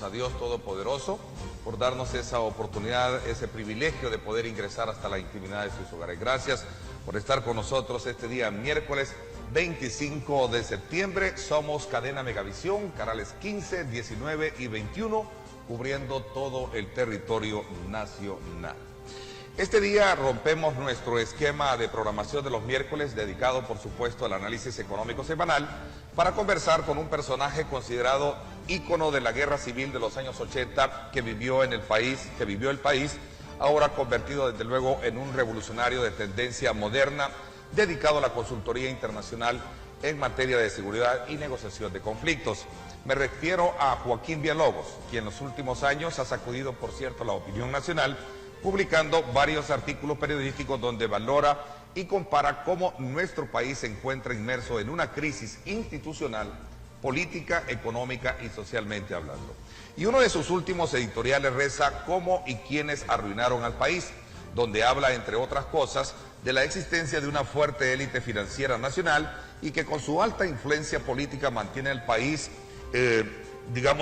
A Dios Todopoderoso por darnos esa oportunidad, ese privilegio de poder ingresar hasta la intimidad de sus hogares. Gracias por estar con nosotros este día miércoles 25 de septiembre. Somos Cadena Megavisión, canales 15, 19 y 21, cubriendo todo el territorio nacional. Este día rompemos nuestro esquema de programación de los miércoles, dedicado por supuesto al análisis económico semanal, para conversar con un personaje considerado ícono de la guerra civil de los años 80 que vivió el país, ahora convertido desde luego en un revolucionario de tendencia moderna, dedicado a la consultoría internacional en materia de seguridad y negociación de conflictos. Me refiero a Joaquín Villalobos, quien en los últimos años ha sacudido, por cierto, la opinión nacional, publicando varios artículos periodísticos donde valora y compara cómo nuestro país se encuentra inmerso en una crisis institucional, política, económica y socialmente hablando. Y uno de sus últimos editoriales reza cómo y quiénes arruinaron al país, donde habla, entre otras cosas, de la existencia de una fuerte élite financiera nacional y que con su alta influencia política mantiene al país,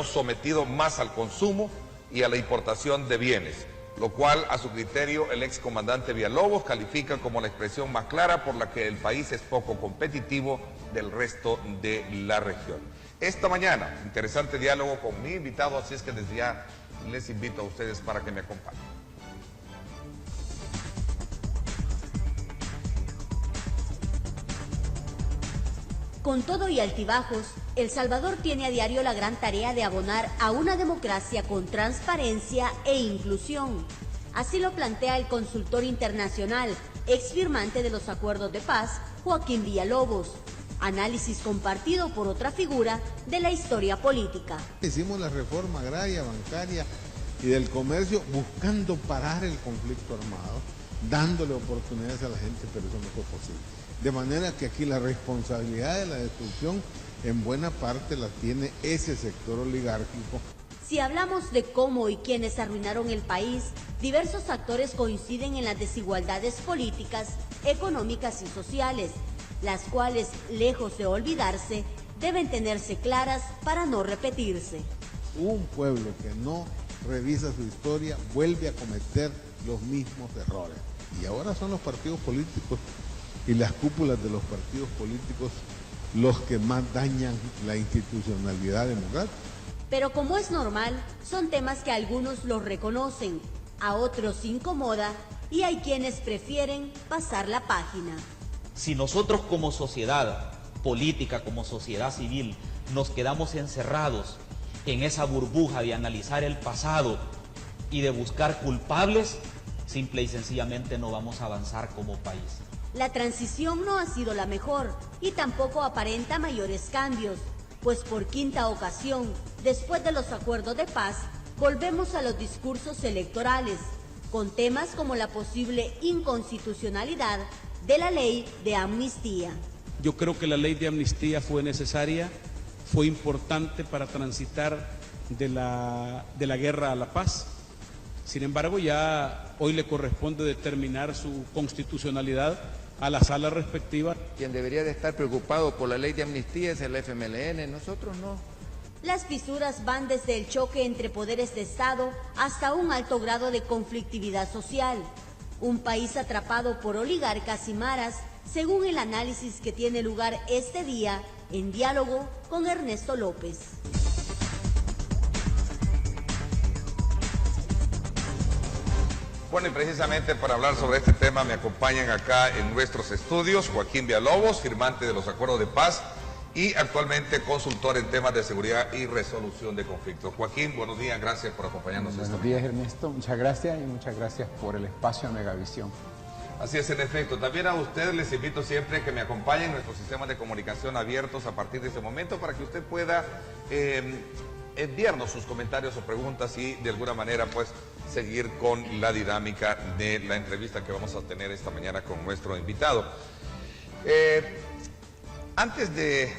sometido más al consumo y a la importación de bienes, lo cual a su criterio el excomandante Villalobos califica como la expresión más clara por la que el país es poco competitivo del resto de la región. Esta mañana, interesante diálogo con mi invitado, así es que desde ya les invito a ustedes para que me acompañen. Con todo y altibajos, El Salvador tiene a diario la gran tarea de abonar a una democracia con transparencia e inclusión. Así lo plantea el consultor internacional, exfirmante de los acuerdos de paz, Joaquín Villalobos. Análisis compartido por otra figura de la historia política. Hicimos la reforma agraria, bancaria y del comercio buscando parar el conflicto armado, dándole oportunidades a la gente, pero eso no fue posible. De manera que aquí la responsabilidad de la destrucción en buena parte la tiene ese sector oligárquico. Si hablamos de cómo y quiénes arruinaron el país, diversos actores coinciden en las desigualdades políticas, económicas y sociales, las cuales, lejos de olvidarse, deben tenerse claras para no repetirse. Un pueblo que no revisa su historia vuelve a cometer los mismos errores. Y ahora son los partidos políticos y las cúpulas de los partidos políticos los que más dañan la institucionalidad democrática. Pero como es normal, son temas que algunos los reconocen, a otros incomoda y hay quienes prefieren pasar la página. Si nosotros como sociedad política, como sociedad civil, nos quedamos encerrados en esa burbuja de analizar el pasado y de buscar culpables, simple y sencillamente no vamos a avanzar como país. La transición no ha sido la mejor y tampoco aparenta mayores cambios, pues por quinta ocasión, después de los acuerdos de paz, volvemos a los discursos electorales, con temas como la posible inconstitucionalidad de la ley de amnistía. Yo creo que la ley de amnistía fue necesaria, fue importante para transitar de la guerra a la paz. Sin embargo, ya hoy le corresponde determinar su constitucionalidad a la sala respectiva. Quien debería de estar preocupado por la ley de amnistía es el FMLN, nosotros no. Las fisuras van desde el choque entre poderes de Estado hasta un alto grado de conflictividad social. Un país atrapado por oligarcas y maras, según el análisis que tiene lugar este día en diálogo con Ernesto López. Bueno, y precisamente para hablar sobre este tema me acompañan acá en nuestros estudios Joaquín Villalobos, firmante de los acuerdos de paz y actualmente consultor en temas de seguridad y resolución de conflictos. Joaquín, buenos días, gracias por acompañarnos. Buenos días, Ernesto, muchas gracias y muchas gracias por el espacio a Megavisión. Así es, en efecto. También a ustedes les invito siempre a que me acompañen en nuestros sistemas de comunicación abiertos a partir de este momento para que usted pueda enviarnos sus comentarios o preguntas y de alguna manera pues seguir con la dinámica de la entrevista que vamos a tener esta mañana con nuestro invitado. Antes de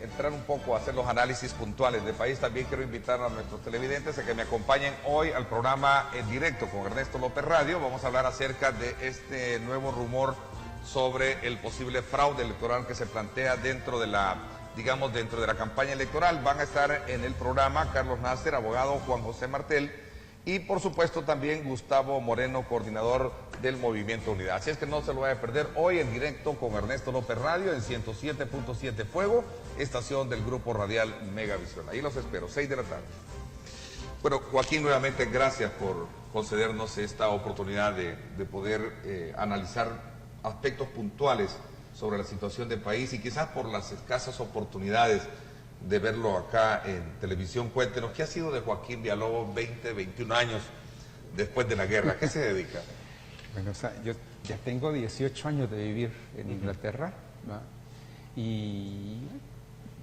entrar un poco a hacer los análisis puntuales del país, también quiero invitar a nuestros televidentes a que me acompañen hoy al programa en directo con Ernesto López Radio. Vamos a hablar acerca de este nuevo rumor sobre el posible fraude electoral que se plantea dentro de la digamos, dentro de la campaña electoral. Van a estar en el programa Carlos Nasser, abogado Juan José Martel, y por supuesto también Gustavo Moreno, coordinador del Movimiento Unidad. Así es que no se lo vaya a perder hoy en directo con Ernesto López Radio en 107.7 Fuego, estación del grupo radial Megavisión. Ahí los espero, 6 de la tarde. Bueno, Joaquín, nuevamente gracias por concedernos esta oportunidad de poder analizar aspectos puntuales sobre la situación del país y quizás por las escasas oportunidades de verlo acá en televisión. Cuéntenos, ¿qué ha sido de Joaquín Villalobos 21 años después de la guerra? ¿A qué se dedica? Bueno, o sea, yo ya tengo 18 años de vivir en Inglaterra, ¿va? Y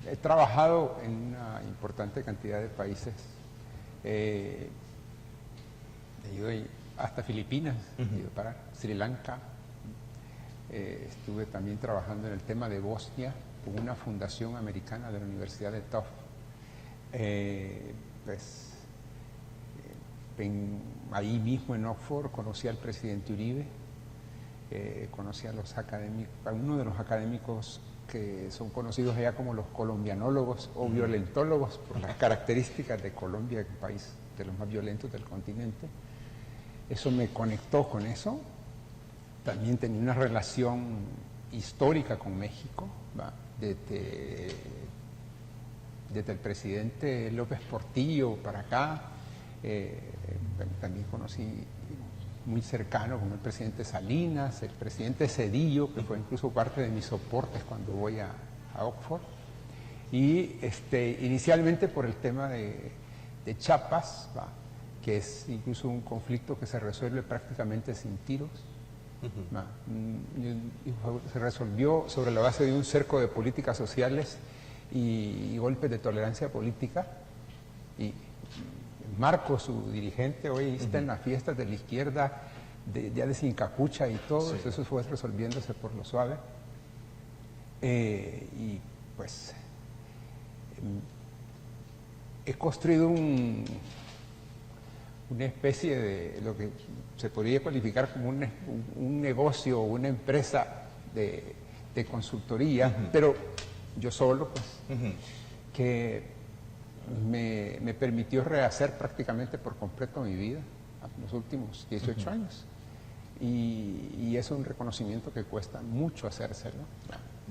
he trabajado en una importante cantidad de países. He ido hasta Filipinas, he ido para Sri Lanka. Estuve también trabajando en el tema de Bosnia con una fundación americana de la Universidad de Tufts. Ahí mismo en Oxford conocí al presidente Uribe, conocí a los académicos, a uno de los académicos que son conocidos allá como los colombianólogos o violentólogos por las características de Colombia, un país de los más violentos del continente. Eso me conectó con eso. También tenía una relación histórica con México, ¿va? Desde el presidente López Portillo para acá. También conocí muy cercano con el presidente Salinas, el presidente Zedillo, que fue incluso parte de mis soportes cuando voy a Oxford. Y inicialmente por el tema de Chiapas, ¿va? Que es incluso un conflicto que se resuelve prácticamente sin tiros. Se resolvió sobre la base de un cerco de políticas sociales y golpes de tolerancia política. Y Marco, su dirigente, hoy está en las fiestas de la izquierda, ya de sin capucha y todo. Sí. Eso fue resolviéndose por lo suave. Y pues he construido una especie de lo que se podría cualificar como un negocio o una empresa de consultoría, pero yo solo, pues, que me permitió rehacer prácticamente por completo mi vida en los últimos 18 años. Y es un reconocimiento que cuesta mucho hacérselo.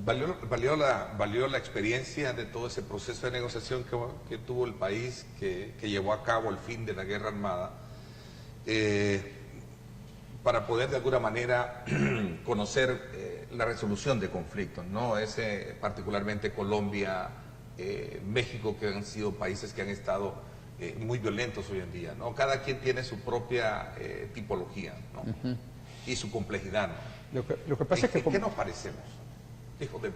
¿Valió la experiencia de todo ese proceso de negociación que tuvo el país, que llevó a cabo el fin de la guerra armada, para poder de alguna manera conocer la resolución de conflictos, ¿no? Particularmente Colombia, México, que han sido países que han estado muy violentos hoy en día, ¿no? Cada quien tiene su propia tipología, ¿no? Y su complejidad, ¿no? Lo que pasa es que... ¿Qué nos parecemos? Dijo, de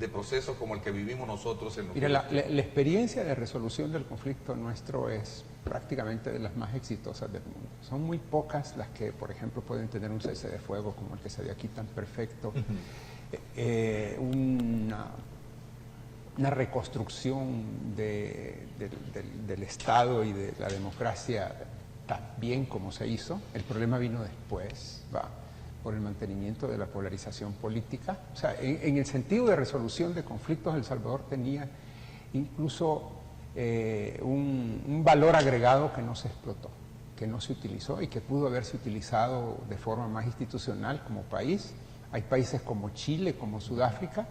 procesos como el que vivimos nosotros en... Mira, la experiencia de resolución del conflicto nuestro es prácticamente de las más exitosas del mundo. Son muy pocas las que, por ejemplo, pueden tener un cese de fuego como el que se ve aquí tan perfecto, una reconstrucción del Estado y de la democracia tan bien como se hizo. El problema vino después, por el mantenimiento de la polarización política. O sea, en el sentido de resolución de conflictos, El Salvador tenía incluso un valor agregado que no se explotó, que no se utilizó y que pudo haberse utilizado de forma más institucional como país. Hay países como Chile, como Sudáfrica,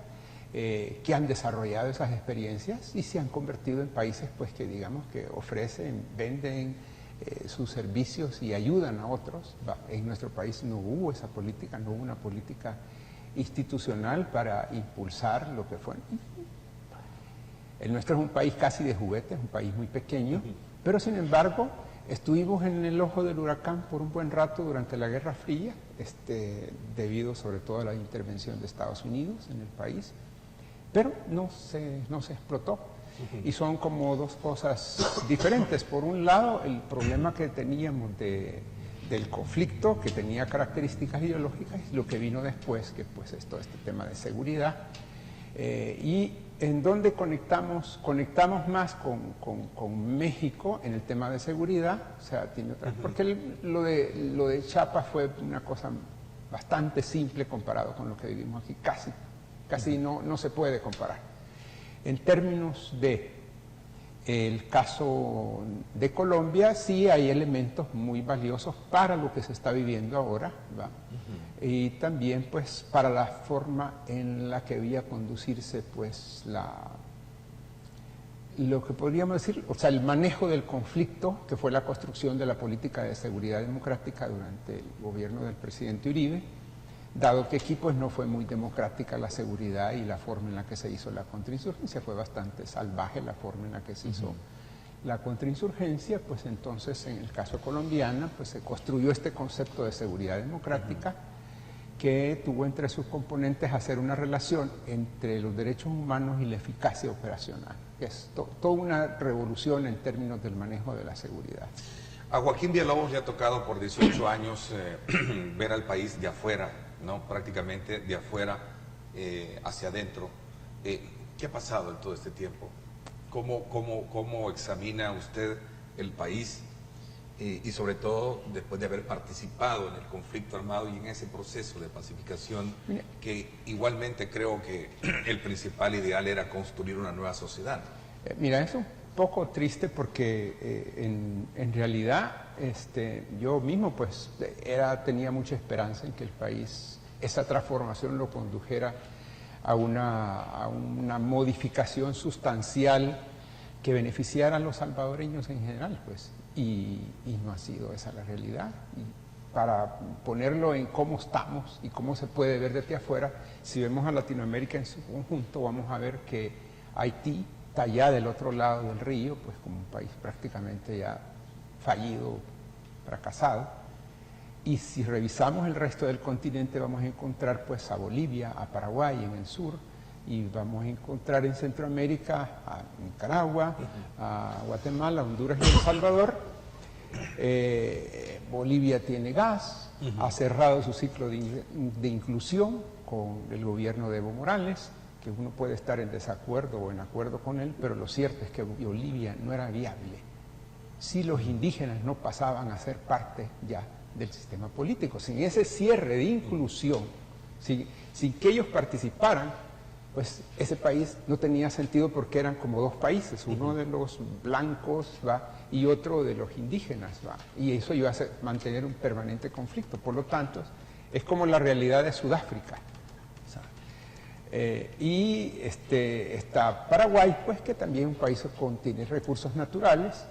que han desarrollado esas experiencias y se han convertido en países, pues, que digamos que ofrecen, venden sus servicios y ayudan a otros. En nuestro país no hubo esa política, no hubo una política institucional para impulsar lo que fue. El nuestro es un país casi de juguete, es un país muy pequeño, pero sin embargo estuvimos en el ojo del huracán por un buen rato durante la Guerra Fría, debido sobre todo a la intervención de Estados Unidos en el país, pero no se explotó. Y son como dos cosas diferentes. Por un lado, el problema que teníamos del conflicto, que tenía características ideológicas, y lo que vino después, que pues es todo este tema de seguridad. Y en donde conectamos más con México en el tema de seguridad, o sea, tiene otra, porque lo de Chiapas fue una cosa bastante simple comparado con lo que vivimos aquí, casi no se puede comparar. En términos de el caso de Colombia, sí hay elementos muy valiosos para lo que se está viviendo ahora, ¿va? Y también pues para la forma en la que debía conducirse pues lo que podríamos decir, o sea, el manejo del conflicto, que fue la construcción de la política de seguridad democrática durante el gobierno del presidente Uribe, dado que aquí pues no fue muy democrática la seguridad y la forma en la que se hizo la contrainsurgencia, fue bastante salvaje la forma en la que se hizo la contrainsurgencia, pues entonces en el caso colombiano pues se construyó este concepto de seguridad democrática que tuvo entre sus componentes hacer una relación entre los derechos humanos y la eficacia operacional, que es toda una revolución en términos del manejo de la seguridad. A Joaquín Villalobos le ha tocado por 18 años ver al país de afuera, ¿no? Prácticamente de afuera hacia adentro. ¿Qué ha pasado en todo este tiempo? ¿Cómo examina usted el país y sobre todo después de haber participado en el conflicto armado y en ese proceso de pacificación que igualmente creo que el principal ideal era construir una nueva sociedad? Mira, es un poco triste porque en realidad yo mismo pues tenía mucha esperanza en que el país, esa transformación lo condujera a una modificación sustancial que beneficiara a los salvadoreños en general, pues, y no ha sido esa la realidad. Y para ponerlo en cómo estamos y cómo se puede ver desde afuera, si vemos a Latinoamérica en su conjunto, vamos a ver que Haití está ya del otro lado del río, pues como un país prácticamente ya fallido, fracasado. Y si revisamos el resto del continente vamos a encontrar pues a Bolivia, a Paraguay en el sur, y vamos a encontrar en Centroamérica a Nicaragua, a Guatemala, Honduras y El Salvador. Bolivia tiene gas, ha cerrado su ciclo de inclusión con el gobierno de Evo Morales, que uno puede estar en desacuerdo o en acuerdo con él, pero lo cierto es que Bolivia no era viable si los indígenas no pasaban a ser parte ya del sistema político. Sin ese cierre de inclusión, sin que ellos participaran, pues ese país no tenía sentido porque eran como dos países, uno de los blancos y otro de los indígenas, y eso iba a mantener un permanente conflicto. Por lo tanto, es como la realidad de Sudáfrica. Y está Paraguay, pues que también es un país que tiene recursos naturales,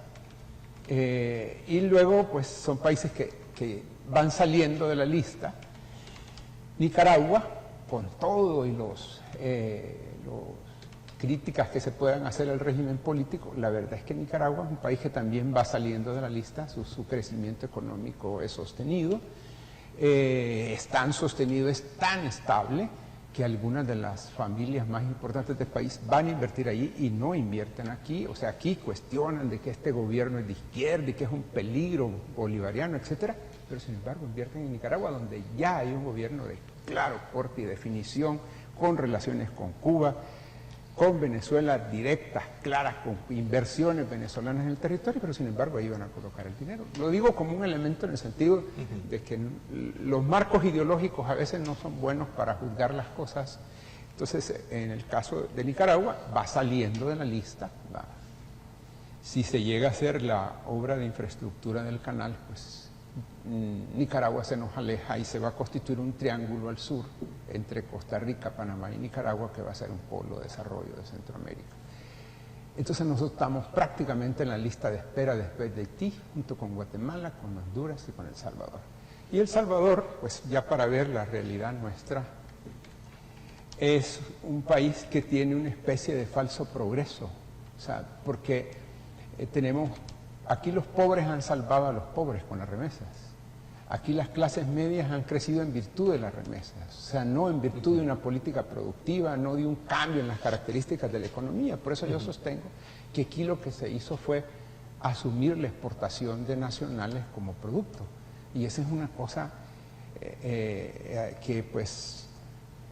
y luego pues son países que van saliendo de la lista. Nicaragua, con todo y los críticas que se puedan hacer al régimen político, la verdad es que Nicaragua es un país que también va saliendo de la lista, su crecimiento económico es sostenido, es tan sostenido, es tan estable, que algunas de las familias más importantes del país van a invertir allí y no invierten aquí. O sea, aquí cuestionan de que este gobierno es de izquierda y que es un peligro bolivariano, etcétera, pero sin embargo invierten en Nicaragua, donde ya hay un gobierno de claro corte y definición, con relaciones con Cuba, con Venezuela directas, claras, con inversiones venezolanas en el territorio, pero sin embargo ahí van a colocar el dinero. Lo digo como un elemento en el sentido de que los marcos ideológicos a veces no son buenos para juzgar las cosas. Entonces, en el caso de Nicaragua, va saliendo de la lista. Si se llega a hacer la obra de infraestructura del canal, pues Nicaragua se nos aleja y se va a constituir un triángulo al sur entre Costa Rica, Panamá y Nicaragua, que va a ser un polo de desarrollo de Centroamérica. Entonces nosotros estamos prácticamente en la lista de espera después de Haití, junto con Guatemala, con Honduras y con El Salvador. Y El Salvador, pues ya para ver la realidad nuestra, es un país que tiene una especie de falso progreso, o sea, porque tenemos, aquí los pobres han salvado a los pobres con las remesas. Aquí las clases medias han crecido en virtud de las remesas, o sea, no en virtud de una política productiva, no de un cambio en las características de la economía. Por eso yo sostengo que aquí lo que se hizo fue asumir la exportación de nacionales como producto. Y esa es una cosa que pues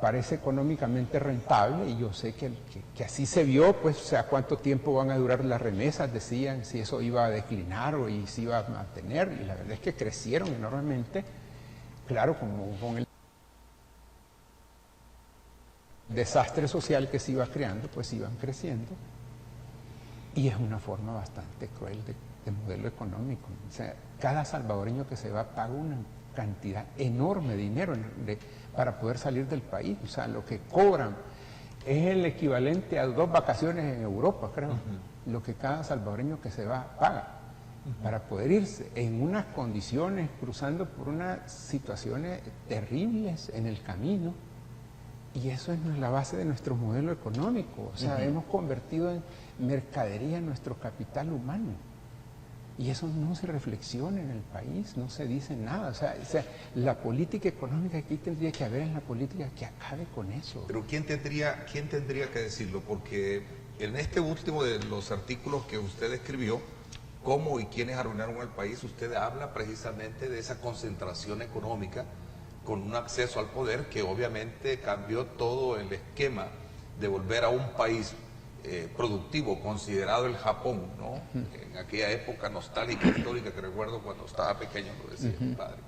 parece económicamente rentable, y yo sé que así se vio, pues, o sea, cuánto tiempo van a durar las remesas, decían, si eso iba a declinar o y si iba a mantener, y la verdad es que crecieron enormemente, claro, como con el desastre social que se iba creando, pues iban creciendo. Y es una forma bastante cruel de modelo económico. O sea, cada salvadoreño que se va paga una cantidad enorme de dinero para poder salir del país. O sea, lo que cobran es el equivalente a 2 vacaciones en Europa, creo. Lo que cada salvadoreño que se va paga para poder irse en unas condiciones, cruzando por unas situaciones terribles en el camino. Y eso es la base de nuestro modelo económico. O sea, hemos convertido en mercadería nuestro capital humano. Y eso no se reflexiona en el país, no se dice nada. O sea, la política económica aquí tendría que haber en la política que acabe con eso. Pero ¿quién tendría que decirlo? Porque en este último de los artículos que usted escribió, cómo y quiénes arruinaron el país, usted habla precisamente de esa concentración económica con un acceso al poder que obviamente cambió todo el esquema de volver a un país productivo, considerado el Japón, ¿no? En aquella época nostálgica, histórica, que recuerdo cuando estaba pequeño, lo decía mi padre,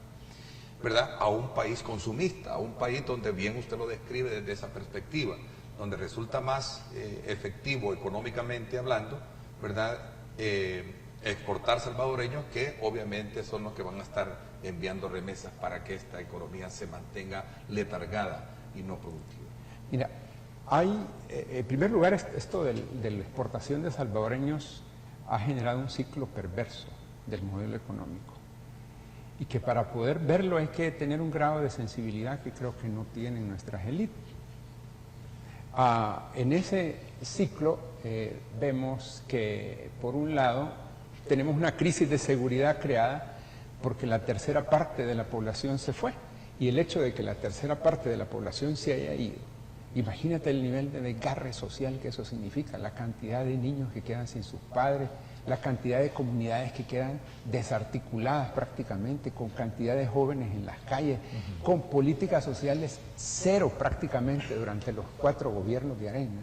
¿verdad? A un país consumista, a un país donde bien usted lo describe desde esa perspectiva, donde resulta más efectivo económicamente hablando, ¿verdad? Exportar salvadoreños que obviamente son los que van a estar enviando remesas para que esta economía se mantenga letargada y no productiva. Mira, hay, en primer lugar, esto de la exportación de salvadoreños ha generado un ciclo perverso del modelo económico y que para poder verlo hay que tener un grado de sensibilidad que creo que no tienen nuestras élites. En ese ciclo vemos que, por un lado, tenemos una crisis de seguridad creada porque la tercera parte de la población se fue, y el hecho de que la tercera parte de la población se haya ido, imagínate el nivel de desgarre social que eso significa, la cantidad de niños que quedan sin sus padres, la cantidad de comunidades que quedan desarticuladas prácticamente, con cantidad de jóvenes en las calles, con políticas sociales cero prácticamente durante los 4 gobiernos de Arena.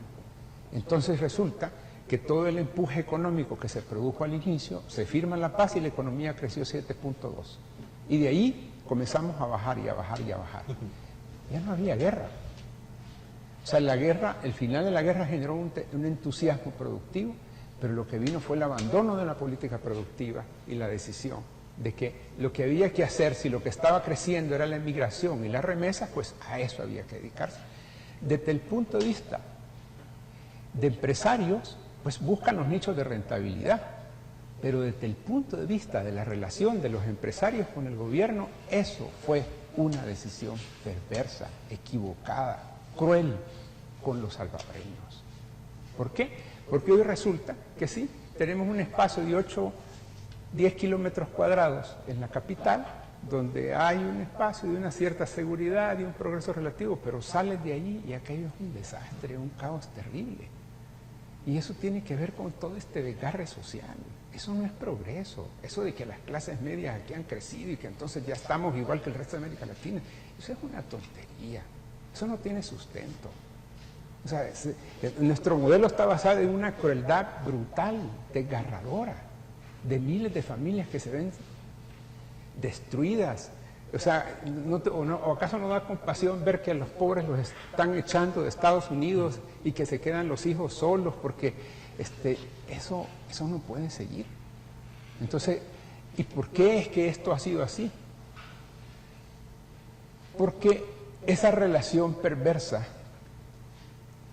Entonces resulta que todo el empuje económico que se produjo al inicio, se firma la paz y la economía creció 7.2. Y de ahí comenzamos a bajar y a bajar y a bajar. Ya no había guerra. O sea, la guerra, el final de la guerra generó un entusiasmo productivo, pero lo que vino fue el abandono de la política productiva y la decisión de que lo que había que hacer, si lo que estaba creciendo era la emigración y las remesas, pues a eso había que dedicarse. Desde el punto de vista de empresarios, pues buscan los nichos de rentabilidad, pero desde el punto de vista de la relación de los empresarios con el gobierno, eso fue una decisión perversa, equivocada, cruel con los salvadoreños. ¿Por qué? Porque hoy resulta que sí, tenemos un espacio de 10 kilómetros cuadrados en la capital, donde hay un espacio de una cierta seguridad y un progreso relativo, pero sales de allí y aquello es un desastre, un caos terrible. Y eso tiene que ver con todo este desgarre social. Eso no es progreso. Eso de que las clases medias aquí han crecido y que entonces ya estamos igual que el resto de América Latina, eso es una tontería. Eso no tiene sustento. O sea, nuestro modelo está basado en una crueldad brutal, desgarradora, de miles de familias que se ven destruidas. O sea, ¿o acaso no da compasión ver que a los pobres los están echando de Estados Unidos y que se quedan los hijos solos? Porque eso no puede seguir. Entonces, ¿y por qué es que esto ha sido así? Porque esa relación perversa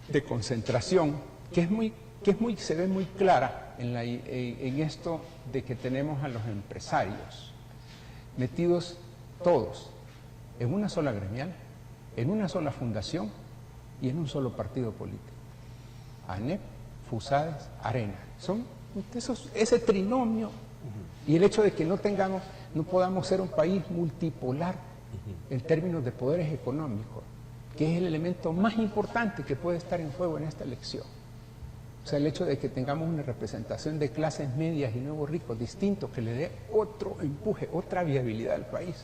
de concentración, se ve muy clara en esto de que tenemos a los empresarios metidos todos en una sola gremial, en una sola fundación y en un solo partido político. ANEP, FUSADES, Arena. Son ese trinomio y el hecho de que no podamos ser un país multipolar en términos de poderes económicos, que es el elemento más importante que puede estar en juego en esta elección. O sea, el hecho de que tengamos una representación de clases medias y nuevos ricos distintos que le dé otro empuje, otra viabilidad al país.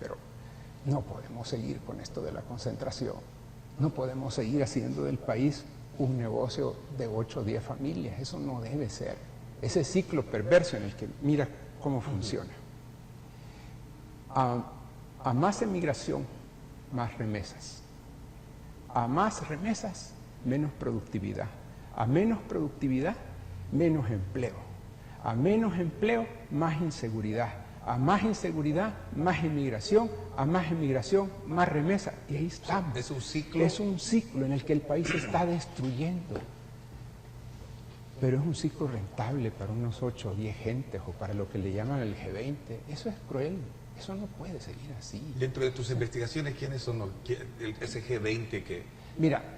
Pero no podemos seguir con esto de la concentración. No podemos seguir haciendo del país un negocio de 8 o 10 familias. Eso no debe ser. Ese ciclo perverso en el que mira cómo funciona. A más emigración, más remesas. A más remesas, menos productividad. A menos productividad, menos empleo. A menos empleo, más inseguridad. A más inseguridad, más inmigración. A más inmigración, más remesa. Y ahí estamos. ¿Es un ciclo? Es un ciclo en el que el país se está destruyendo. Pero es un ciclo rentable para unos 8 o 10 gentes o para lo que le llaman el G20. Eso es cruel. Eso no puede seguir así. Dentro de tus investigaciones, ¿quiénes son ese G20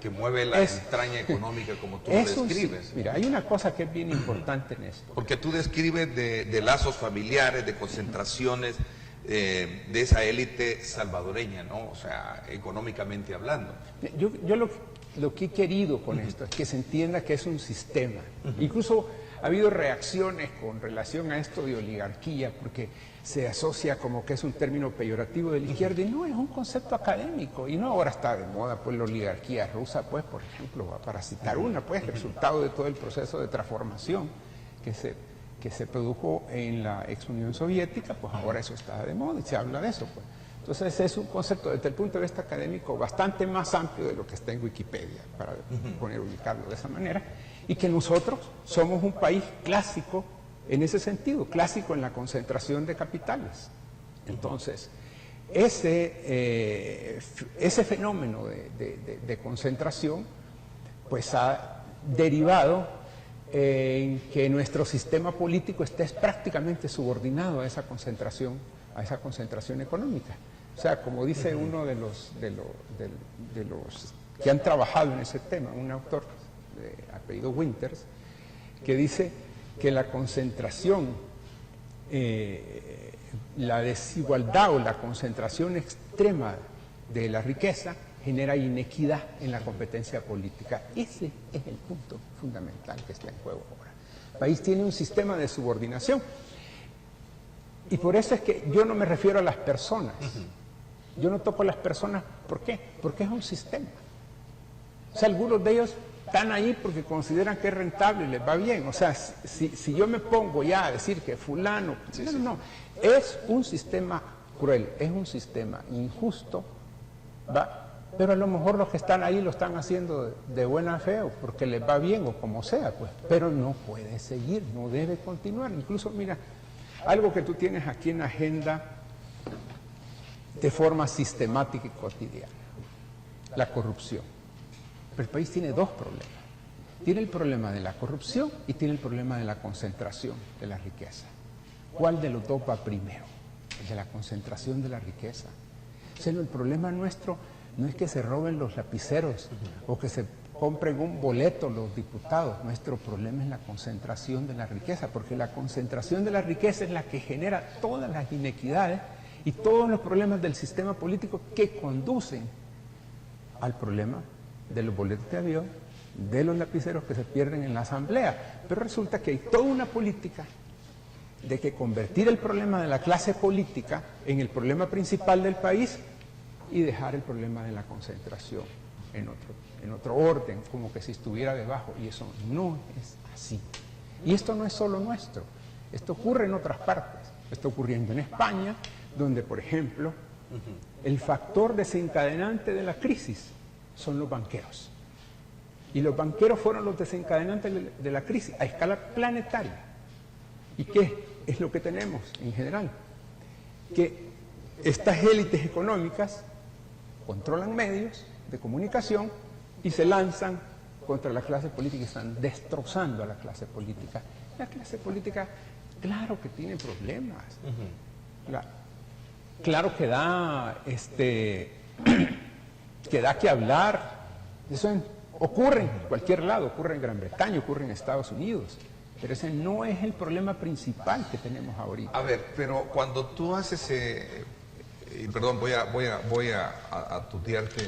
que mueve la entraña económica como tú lo describes? Mira, hay una cosa que es bien importante en esto. Porque tú describes de lazos familiares, de concentraciones de esa élite salvadoreña, ¿no? O sea, económicamente hablando. Yo lo que he querido con esto es que se entienda que es un sistema. Incluso ha habido reacciones con relación a esto de oligarquía, porque se asocia como que es un término peyorativo de la izquierda, y no, es un concepto académico. Y no ahora está de moda pues la oligarquía rusa, pues, por ejemplo, para citar una, pues, resultado de todo el proceso de transformación que se produjo en la ex Unión Soviética, pues ahora eso está de moda y se habla de eso, pues. Entonces es un concepto desde el punto de vista académico bastante más amplio de lo que está en Wikipedia, para ubicarlo de esa manera, y que nosotros somos un país clásico en ese sentido, clásico en la concentración de capitales. Entonces, ese fenómeno de concentración pues ha derivado en que nuestro sistema político esté prácticamente subordinado a esa concentración económica. O sea, como dice uno de los que han trabajado en ese tema, un autor de apellido Winters, que dice que la concentración, la desigualdad o la concentración extrema de la riqueza genera inequidad en la competencia política. Ese es el punto fundamental que está en juego ahora. El país tiene un sistema de subordinación. Y por eso es que yo no me refiero a las personas. Yo no toco a las personas. ¿Por qué? Porque es un sistema. O sea, algunos de ellos están ahí porque consideran que es rentable y les va bien. O sea, si yo me pongo ya a decir que fulano... No. Es un sistema cruel, es un sistema injusto, ¿va? Pero a lo mejor los que están ahí lo están haciendo de buena fe o porque les va bien o como sea, pues. Pero no puede seguir, no debe continuar. Incluso, mira, algo que tú tienes aquí en la agenda de forma sistemática y cotidiana, la corrupción. Pero el país tiene dos problemas. Tiene el problema de la corrupción y tiene el problema de la concentración de la riqueza. ¿Cuál de los dos va primero? El de la concentración de la riqueza. O sea, el problema nuestro no es que se roben los lapiceros o que se compren un boleto los diputados. Nuestro problema es la concentración de la riqueza, porque la concentración de la riqueza es la que genera todas las inequidades y todos los problemas del sistema político que conducen al problema de los boletos de avión, de los lapiceros que se pierden en la asamblea. Pero resulta que hay toda una política de que convertir el problema de la clase política en el problema principal del país y dejar el problema de la concentración en otro orden, como que si estuviera debajo, y eso no es así. Y esto no es solo nuestro, esto ocurre en otras partes. Está ocurriendo en España, donde, por ejemplo, el factor desencadenante de la crisis son los banqueros. Y los banqueros fueron los desencadenantes de la crisis a escala planetaria. ¿Y qué es lo que tenemos en general? Que estas élites económicas controlan medios de comunicación y se lanzan contra la clase política y están destrozando a la clase política. La clase política, claro que tiene problemas. Claro que da que hablar. Eso ocurre en cualquier lado, ocurre en Gran Bretaña, ocurre en Estados Unidos. Pero ese no es el problema principal que tenemos ahorita. A ver, pero cuando tú haces, y perdón, voy a tutearte,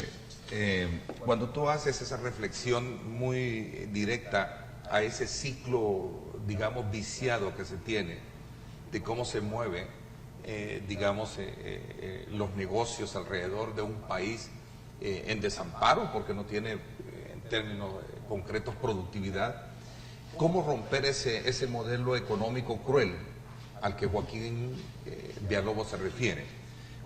cuando tú haces esa reflexión muy directa a ese ciclo, digamos, viciado que se tiene, de cómo se mueven, digamos, los negocios alrededor de un país en desamparo, porque no tiene, en términos concretos, productividad. ¿Cómo romper ese modelo económico cruel al que Joaquín Villalobos se refiere?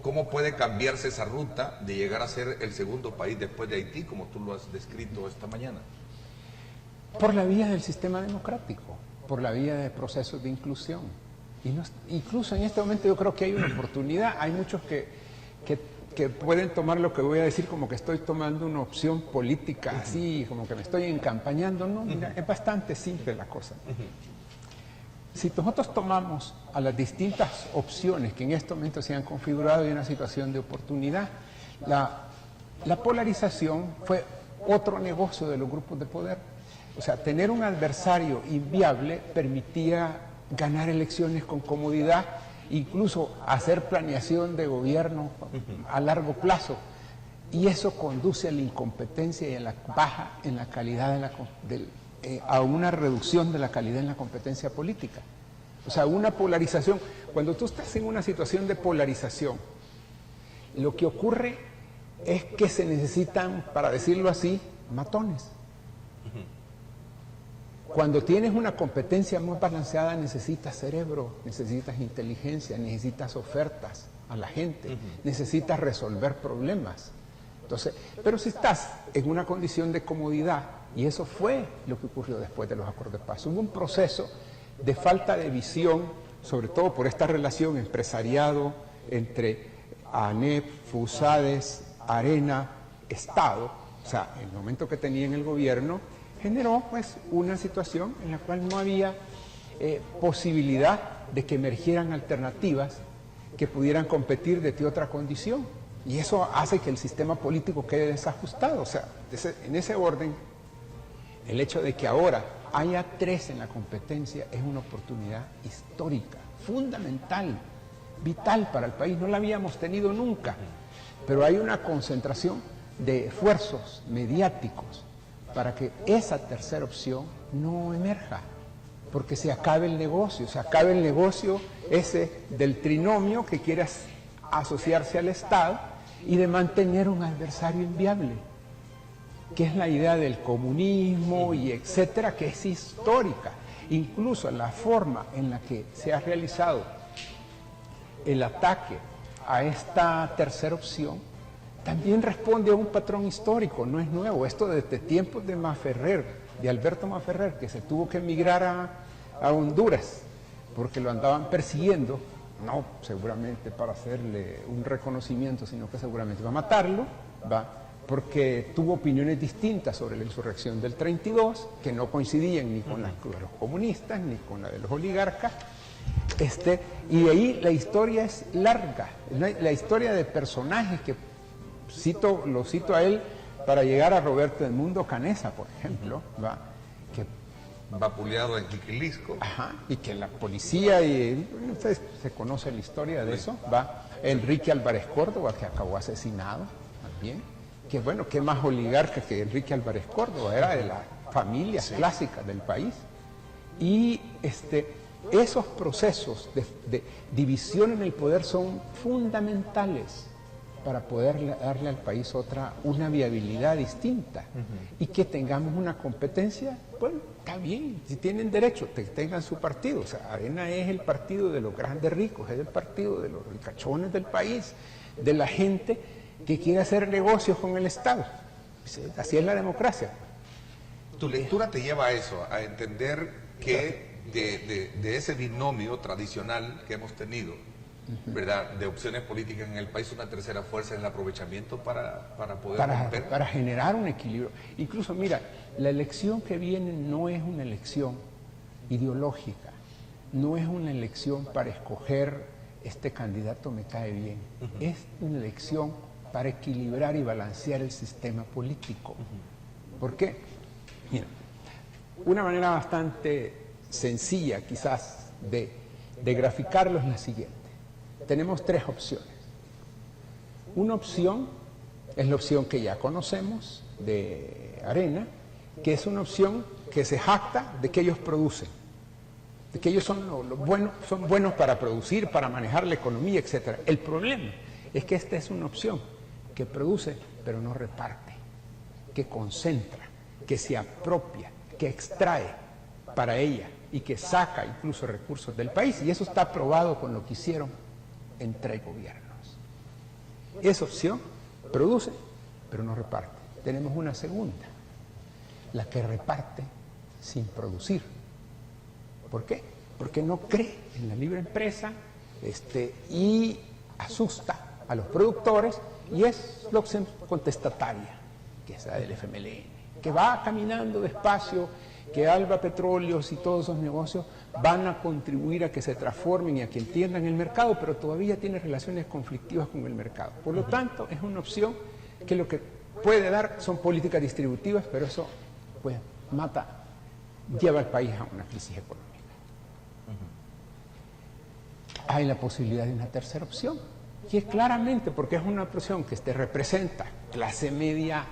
¿Cómo puede cambiarse esa ruta de llegar a ser el segundo país después de Haití, como tú lo has descrito esta mañana? Por la vía del sistema democrático, por la vía de procesos de inclusión. Incluso en este momento yo creo que hay una oportunidad. Hay muchos que pueden tomar lo que voy a decir como que estoy tomando una opción política, así, como que me estoy encampañando. No, mira, es bastante simple la cosa. Si nosotros tomamos a las distintas opciones que en este momento se han configurado en una situación de oportunidad, la polarización fue otro negocio de los grupos de poder. O sea, tener un adversario inviable permitía ganar elecciones con comodidad, incluso hacer planeación de gobierno a largo plazo. Y eso conduce a la incompetencia y a la baja en la calidad a una reducción de la calidad en la competencia política. O sea, una polarización. Cuando tú estás en una situación de polarización, lo que ocurre es que se necesitan, para decirlo así, matones. Cuando tienes una competencia muy balanceada, necesitas cerebro, necesitas inteligencia, necesitas ofertas a la gente, necesitas resolver problemas. Entonces, pero si estás en una condición de comodidad, y eso fue lo que ocurrió después de los acuerdos de paz, hubo un proceso de falta de visión, sobre todo por esta relación empresariado entre ANEP, FUSADES, Arena, Estado. O sea, el momento que tenía en el gobierno generó pues una situación en la cual no había posibilidad de que emergieran alternativas que pudieran competir desde otra condición. Y eso hace que el sistema político quede desajustado. O sea, en ese orden, el hecho de que ahora haya tres en la competencia es una oportunidad histórica, fundamental, vital para el país. No la habíamos tenido nunca, pero hay una concentración de esfuerzos mediáticos para que esa tercera opción no emerja, porque se acabe el negocio, ese del trinomio que quiere asociarse al Estado y de mantener un adversario inviable, que es la idea del comunismo y etcétera, que es histórica. Incluso la forma en la que se ha realizado el ataque a esta tercera opción también responde a un patrón histórico, no es nuevo. Esto desde tiempos de Maferrer, de Alberto Maferrer, que se tuvo que emigrar a Honduras porque lo andaban persiguiendo, no seguramente para hacerle un reconocimiento, sino que seguramente va a matarlo, porque tuvo opiniones distintas sobre la insurrección del 32, que no coincidían ni con las de los comunistas, ni con la de los oligarcas. Y de ahí la historia es larga, la historia de personajes que lo cito a él para llegar a Roberto Edmundo Canessa, por ejemplo, que vapuleado en Quiquilisco. Y que la policía, ustedes se conoce la historia de eso, Enrique Álvarez Córdoba, que acabó asesinado también, que bueno, qué más oligarca que Enrique Álvarez Córdoba, era de las familias clásicas del país. Y esos procesos de división en el poder son fundamentales para poder darle al país una viabilidad distinta y que tengamos una competencia. Bueno, está bien, si tienen derecho, que tengan su partido. O sea, Arena es el partido de los grandes ricos, es el partido de los ricachones del país, de la gente que quiere hacer negocios con el Estado. Así es la democracia. Tu lectura te lleva a eso, a entender que de ese binomio tradicional que hemos tenido, ¿verdad?, de opciones políticas en el país, una tercera fuerza es el aprovechamiento para poder romper. Para generar un equilibrio. Incluso, mira, la elección que viene no es una elección ideológica, no es una elección para escoger este candidato me cae bien, es una elección para equilibrar y balancear el sistema político. ¿Por qué? Mira, una manera bastante sencilla quizás de graficarlo es la siguiente. Tenemos tres opciones. Una opción es la opción que ya conocemos de Arena, que es una opción que se jacta de que ellos producen, de que ellos son buenos para producir, para manejar la economía, etc. El problema es que esta es una opción que produce pero no reparte, que concentra, que se apropia, que extrae para ella y que saca incluso recursos del país, y eso está probado con lo que hicieron en 3 gobiernos. Esa opción produce, pero no reparte. Tenemos una segunda, la que reparte sin producir. ¿Por qué? Porque no cree en la libre empresa y asusta a los productores, y es la opción contestataria, que es la del FMLN, que va caminando despacio, que Alba Petróleos y todos esos negocios van a contribuir a que se transformen y a que entiendan el mercado, pero todavía tiene relaciones conflictivas con el mercado. Por lo tanto, es una opción que lo que puede dar son políticas distributivas, pero eso pues lleva al país a una crisis económica. Hay la posibilidad de una tercera opción, que es claramente, porque es una opción que representa clase media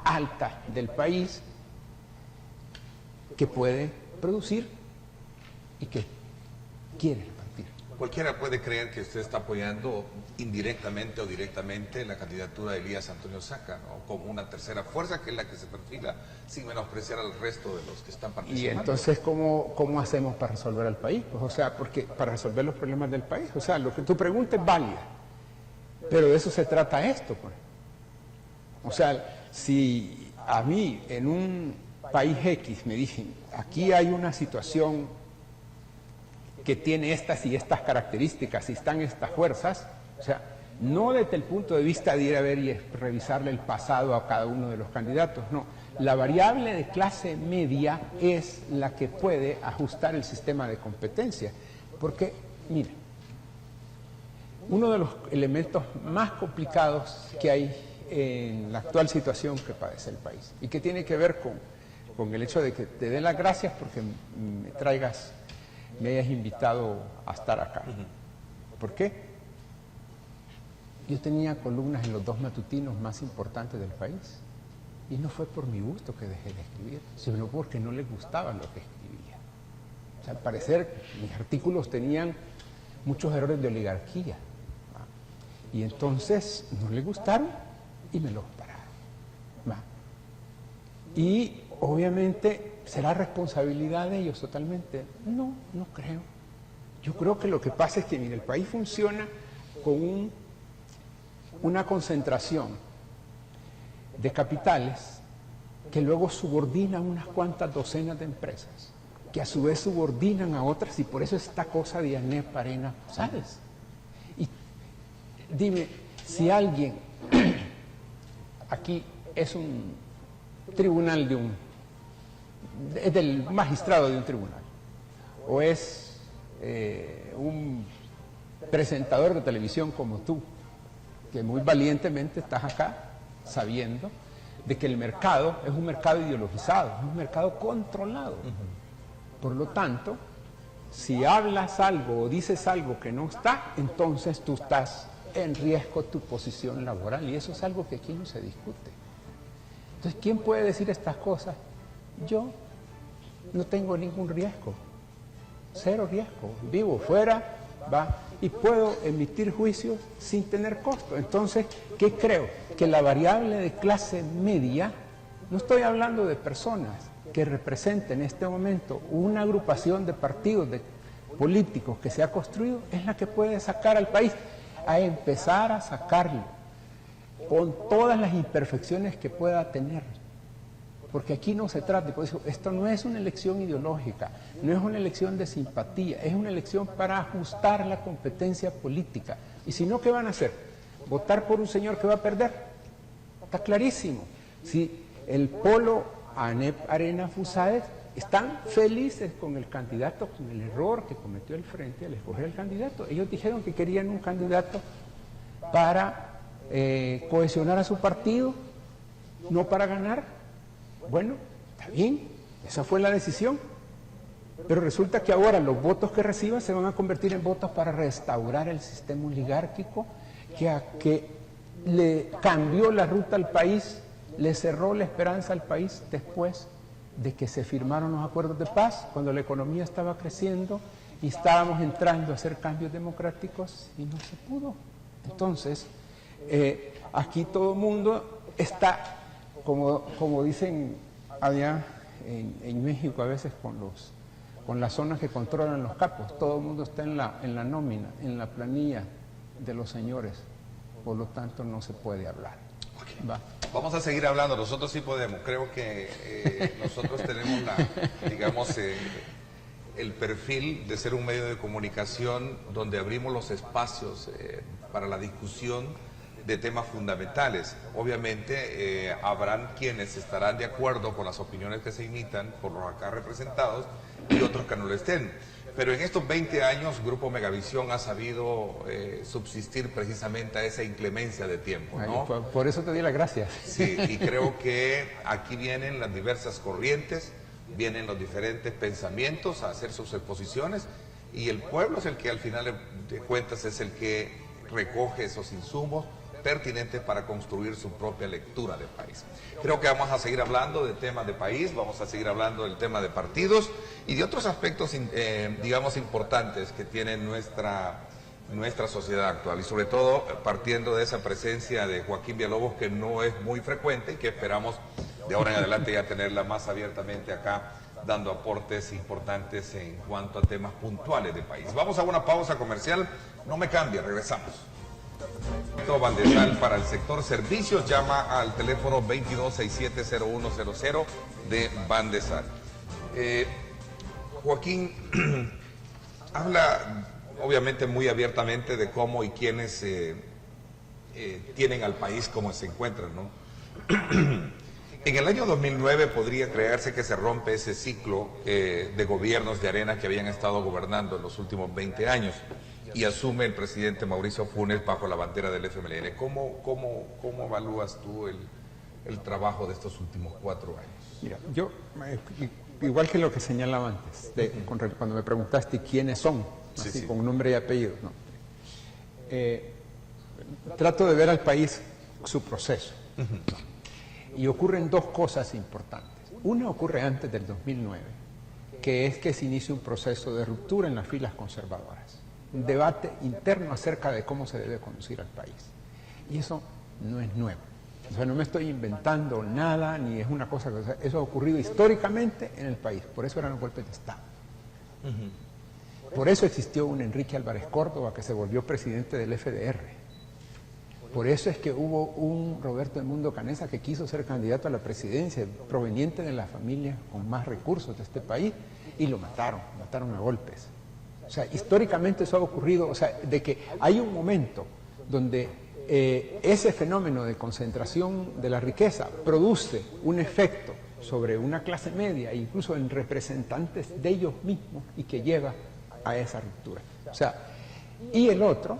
alta del país, que puede producir y que quiere repartir. Cualquiera puede creer que usted está apoyando indirectamente o directamente la candidatura de Elías Antonio Saca, ¿no?, como una tercera fuerza, que es la que se perfila, sin menospreciar al resto de los que están participando. Y entonces, ¿cómo hacemos para resolver al país? Pues, o sea, porque para resolver los problemas del país, o sea, lo que tu pregunta es válida, pero de eso se trata esto, pues. O sea, si a mí en un país X me dicen, aquí hay una situación que tiene estas y estas características y están estas fuerzas, o sea, no desde el punto de vista de ir a ver y revisarle el pasado a cada uno de los candidatos, no. La variable de clase media es la que puede ajustar el sistema de competencia, porque, mire, uno de los elementos más complicados que hay en la actual situación que padece el país y que tiene que ver con el hecho de que te den las gracias porque me hayas invitado a estar acá. ¿Por qué? Yo tenía columnas en los 2 matutinos más importantes del país y no fue por mi gusto que dejé de escribir, sino porque no les gustaba lo que escribía. O sea, al parecer mis artículos tenían muchos errores de oligarquía, ¿va? Y entonces no les gustaron y me los pararon, ¿va? Y obviamente, ¿será responsabilidad de ellos totalmente? No, no creo. Yo creo que lo que pasa es que, mire, el país funciona con una concentración de capitales que luego subordinan unas cuantas docenas de empresas, que a su vez subordinan a otras, y por eso esta cosa de ANEP, Arena, ¿sabes? Y dime, si alguien aquí es un tribunal es del magistrado de un tribunal, o es un presentador de televisión como tú, que muy valientemente estás acá sabiendo de que el mercado es un mercado ideologizado, es un mercado controlado. Por lo tanto, si hablas algo o dices algo que no está, entonces tú estás en riesgo tu posición laboral, y eso es algo que aquí no se discute. Entonces, ¿quién puede decir estas cosas? Yo no tengo ningún riesgo, 0 riesgo, vivo fuera, va, y puedo emitir juicios sin tener costo. Entonces, ¿qué creo? Que la variable de clase media, no estoy hablando de personas que representen en este momento una agrupación de partidos políticos que se ha construido, es la que puede sacar al país, a empezar a sacarlo, con todas las imperfecciones que pueda tener. Porque aquí no se trata, por eso, esto no es una elección ideológica, no es una elección de simpatía, es una elección para ajustar la competencia política. Y si no, ¿qué van a hacer? ¿Votar por un señor que va a perder? Está clarísimo. Si el polo ANEP, Arena, Fusaes están felices con el candidato, con el error que cometió el Frente al escoger el candidato. Ellos dijeron que querían un candidato para cohesionar a su partido, no para ganar. Bueno, está bien, esa fue la decisión, pero resulta que ahora los votos que reciban se van a convertir en votos para restaurar el sistema oligárquico que le cambió la ruta al país, le cerró la esperanza al país después de que se firmaron los acuerdos de paz, cuando la economía estaba creciendo y estábamos entrando a hacer cambios democráticos y no se pudo. Entonces, aquí todo el mundo está, como dicen allá en México a veces con las zonas que controlan los capos, todo el mundo está en la nómina, en la planilla de los señores por lo tanto no se puede hablar. Okay. ¿Va? Vamos a seguir hablando, nosotros sí podemos. Creo que nosotros tenemos el perfil de ser un medio de comunicación donde abrimos los espacios para la discusión de temas fundamentales. Obviamente habrán quienes estarán de acuerdo con las opiniones que se imitan por los acá representados y otros que no lo estén. Pero en estos 20 años, Grupo Megavisión ha sabido subsistir precisamente a esa inclemencia de tiempo, ¿no? Por eso te di las gracias. Sí, y creo que aquí vienen las diversas corrientes, vienen los diferentes pensamientos a hacer sus exposiciones, y el pueblo es el que al final de cuentas es el que recoge esos insumos pertinentes para construir su propia lectura del país. Creo que vamos a seguir hablando de temas de país, vamos a seguir hablando del tema de partidos y de otros aspectos, digamos, importantes que tiene nuestra sociedad actual, y sobre todo partiendo de esa presencia de Joaquín Villalobos, que no es muy frecuente y que esperamos de ahora en adelante ya tenerla más abiertamente acá, dando aportes importantes en cuanto a temas puntuales de país. Vamos a una pausa comercial, no me cambie, regresamos. Bandesal para el sector servicios, llama al teléfono 22670100 de Bandesal. Joaquín habla obviamente muy abiertamente de cómo y quiénes tienen al país como se encuentran, ¿no? En el año 2009 podría creerse que se rompe ese ciclo de gobiernos de arena que habían estado gobernando en los últimos 20 años. Y asume el presidente Mauricio Funes bajo la bandera del FMLN. ¿Cómo evalúas tú el trabajo de estos últimos 4 años? Mira, yo, igual que lo que señalaba antes, cuando me preguntaste quiénes son, sí, así sí, con nombre y apellido, ¿no? Trato de ver al país su proceso. Y ocurren 2 cosas importantes. Una ocurre antes del 2009, que es que se inicia un proceso de ruptura en las filas conservadoras. Un debate interno acerca de cómo se debe conducir al país. Y eso no es nuevo. O sea, no me estoy inventando nada, ni es una cosa que... Eso ha ocurrido históricamente en el país. Por eso eran los golpes de Estado. Por eso existió un Enrique Álvarez Córdoba que se volvió presidente del FDR. Por eso es que hubo un Roberto Edmundo Canessa que quiso ser candidato a la presidencia, proveniente de la familia con más recursos de este país, y lo mataron a golpes. O sea, históricamente eso ha ocurrido, o sea, de que hay un momento donde ese fenómeno de concentración de la riqueza produce un efecto sobre una clase media, e incluso en representantes de ellos mismos, y que lleva a esa ruptura. O sea, y el otro,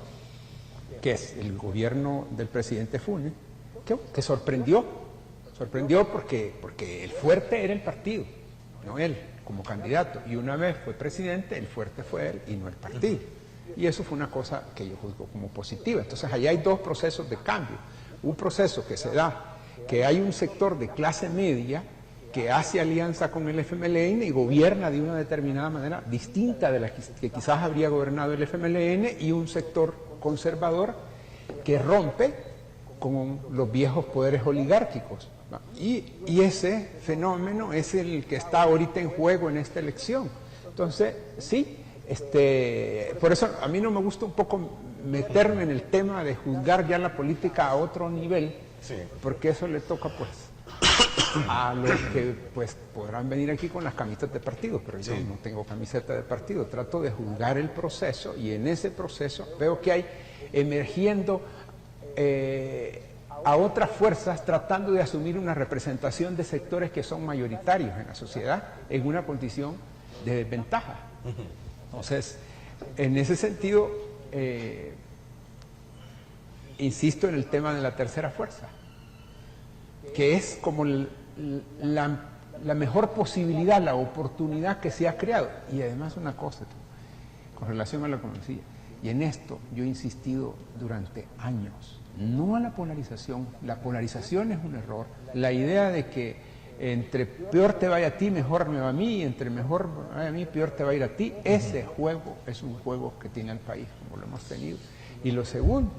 que es el gobierno del presidente Funes, que sorprendió porque el fuerte era el partido, no él como candidato, y una vez fue presidente, el fuerte fue él y no el partido. Y eso fue una cosa que yo juzgo como positiva. Entonces, allá hay 2 procesos de cambio. Un proceso que se da, que hay un sector de clase media que hace alianza con el FMLN y gobierna de una determinada manera distinta de la que quizás habría gobernado el FMLN, y un sector conservador que rompe con los viejos poderes oligárquicos. Y ese fenómeno es el que está ahorita en juego en esta elección. Entonces, sí, por eso a mí no me gusta un poco meterme en el tema de juzgar ya la política a otro nivel, sí, porque eso le toca pues a los que pues podrán venir aquí con las camisetas de partido, pero yo no tengo camiseta de partido. Trato de juzgar el proceso, y en ese proceso veo que hay emergiendo a otras fuerzas tratando de asumir una representación de sectores que son mayoritarios en la sociedad en una condición de desventaja. Entonces, en ese sentido, insisto en el tema de la tercera fuerza, que es como la mejor posibilidad, la oportunidad que se ha creado. Y además una cosa, con relación a la economía, y en esto yo he insistido durante años, no a la polarización es un error. La idea de que entre peor te vaya a ti, mejor me va a mí, y entre mejor me vaya a mí, peor te va a ir a ti, ese juego es un juego que tiene el país, como lo hemos tenido. Y lo segundo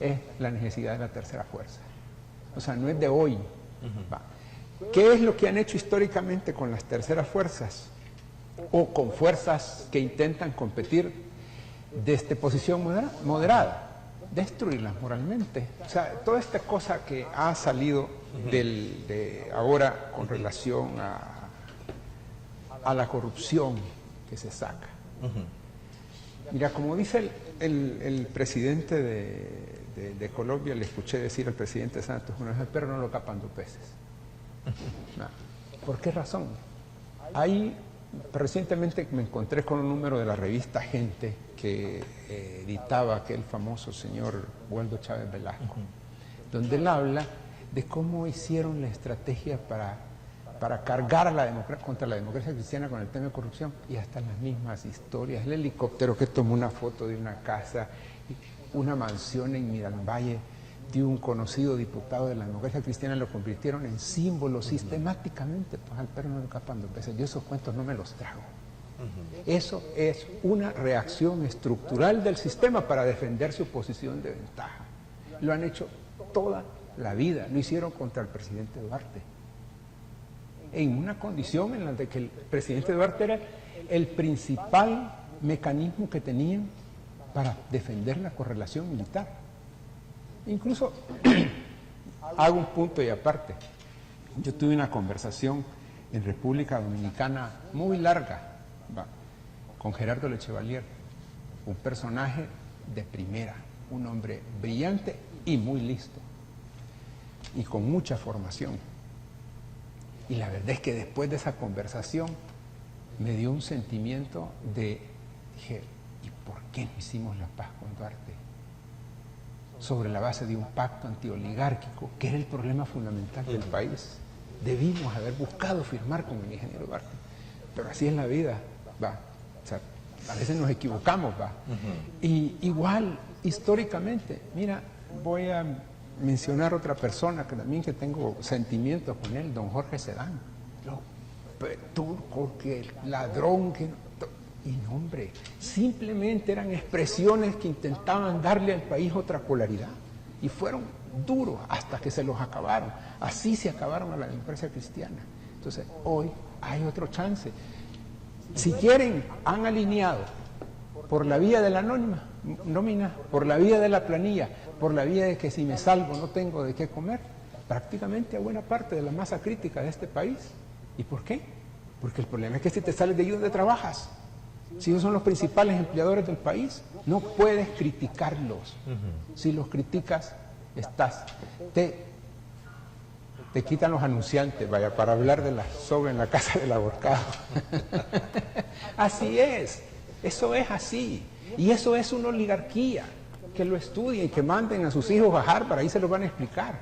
es la necesidad de la tercera fuerza. O sea, no es de hoy. ¿Qué es lo que han hecho históricamente con las terceras fuerzas o con fuerzas que intentan competir desde posición moderada? destruirlas moralmente. O sea, toda esta cosa que ha salido de ahora con relación a la corrupción que se saca. Mira, como dice el presidente de Colombia, le escuché decir al presidente Santos una vez, el perro no lo capan dos veces. No. ¿Por qué razón? Recientemente me encontré con un número de la revista Gente que editaba aquel famoso señor Waldo Chávez Velasco, donde él habla de cómo hicieron la estrategia para cargar a contra la democracia cristiana con el tema de corrupción, y hasta las mismas historias. El helicóptero que tomó una foto de una casa, una mansión en Mirambaye de un conocido diputado de la democracia cristiana, lo convirtieron en símbolo sistemáticamente. Pues al perro no lo capan dos veces. Yo esos cuentos no me los trago. Eso es una reacción estructural del sistema para defender su posición de ventaja. Lo han hecho toda la vida. Lo hicieron contra el presidente Duarte, en una condición en la de que el presidente Duarte era el principal mecanismo que tenían para defender la correlación militar. Incluso, hago un punto y aparte, yo tuve una conversación en República Dominicana muy larga con Gerardo Lechevalier, un personaje de primera, un hombre brillante y muy listo, y con mucha formación. Y la verdad es que después de esa conversación me dio un sentimiento dije, ¿y por qué no hicimos la paz con Duarte? Sobre la base de un pacto antioligárquico, que era el problema fundamental del país. Debimos haber buscado firmar con el ingeniero Duarte, pero así es la vida, O sea, a veces nos equivocamos, Y igual, históricamente, mira, voy a mencionar otra persona que tengo sentimientos con él, don Jorge Sedán, turco, que el ladrón, y no, hombre, simplemente eran expresiones que intentaban darle al país otra polaridad, y fueron duros hasta que se los acabaron. Así se acabaron a la democracia cristiana. Entonces, hoy hay otro chance. Si quieren, han alineado por la vía de la nómina, por la vía de la planilla, por la vía de que si me salgo no tengo de qué comer, prácticamente a buena parte de la masa crítica de este país. ¿Y por qué? Porque el problema es que si te sales de ahí donde trabajas, si ellos son los principales empleadores del país, no puedes criticarlos. Si los criticas, te quitan los anunciantes, para hablar de la soga en la casa del ahorcado. Así es, eso es así. Y eso es una oligarquía, que lo estudien, que manden a sus hijos a Harvard, ahí se lo van a explicar.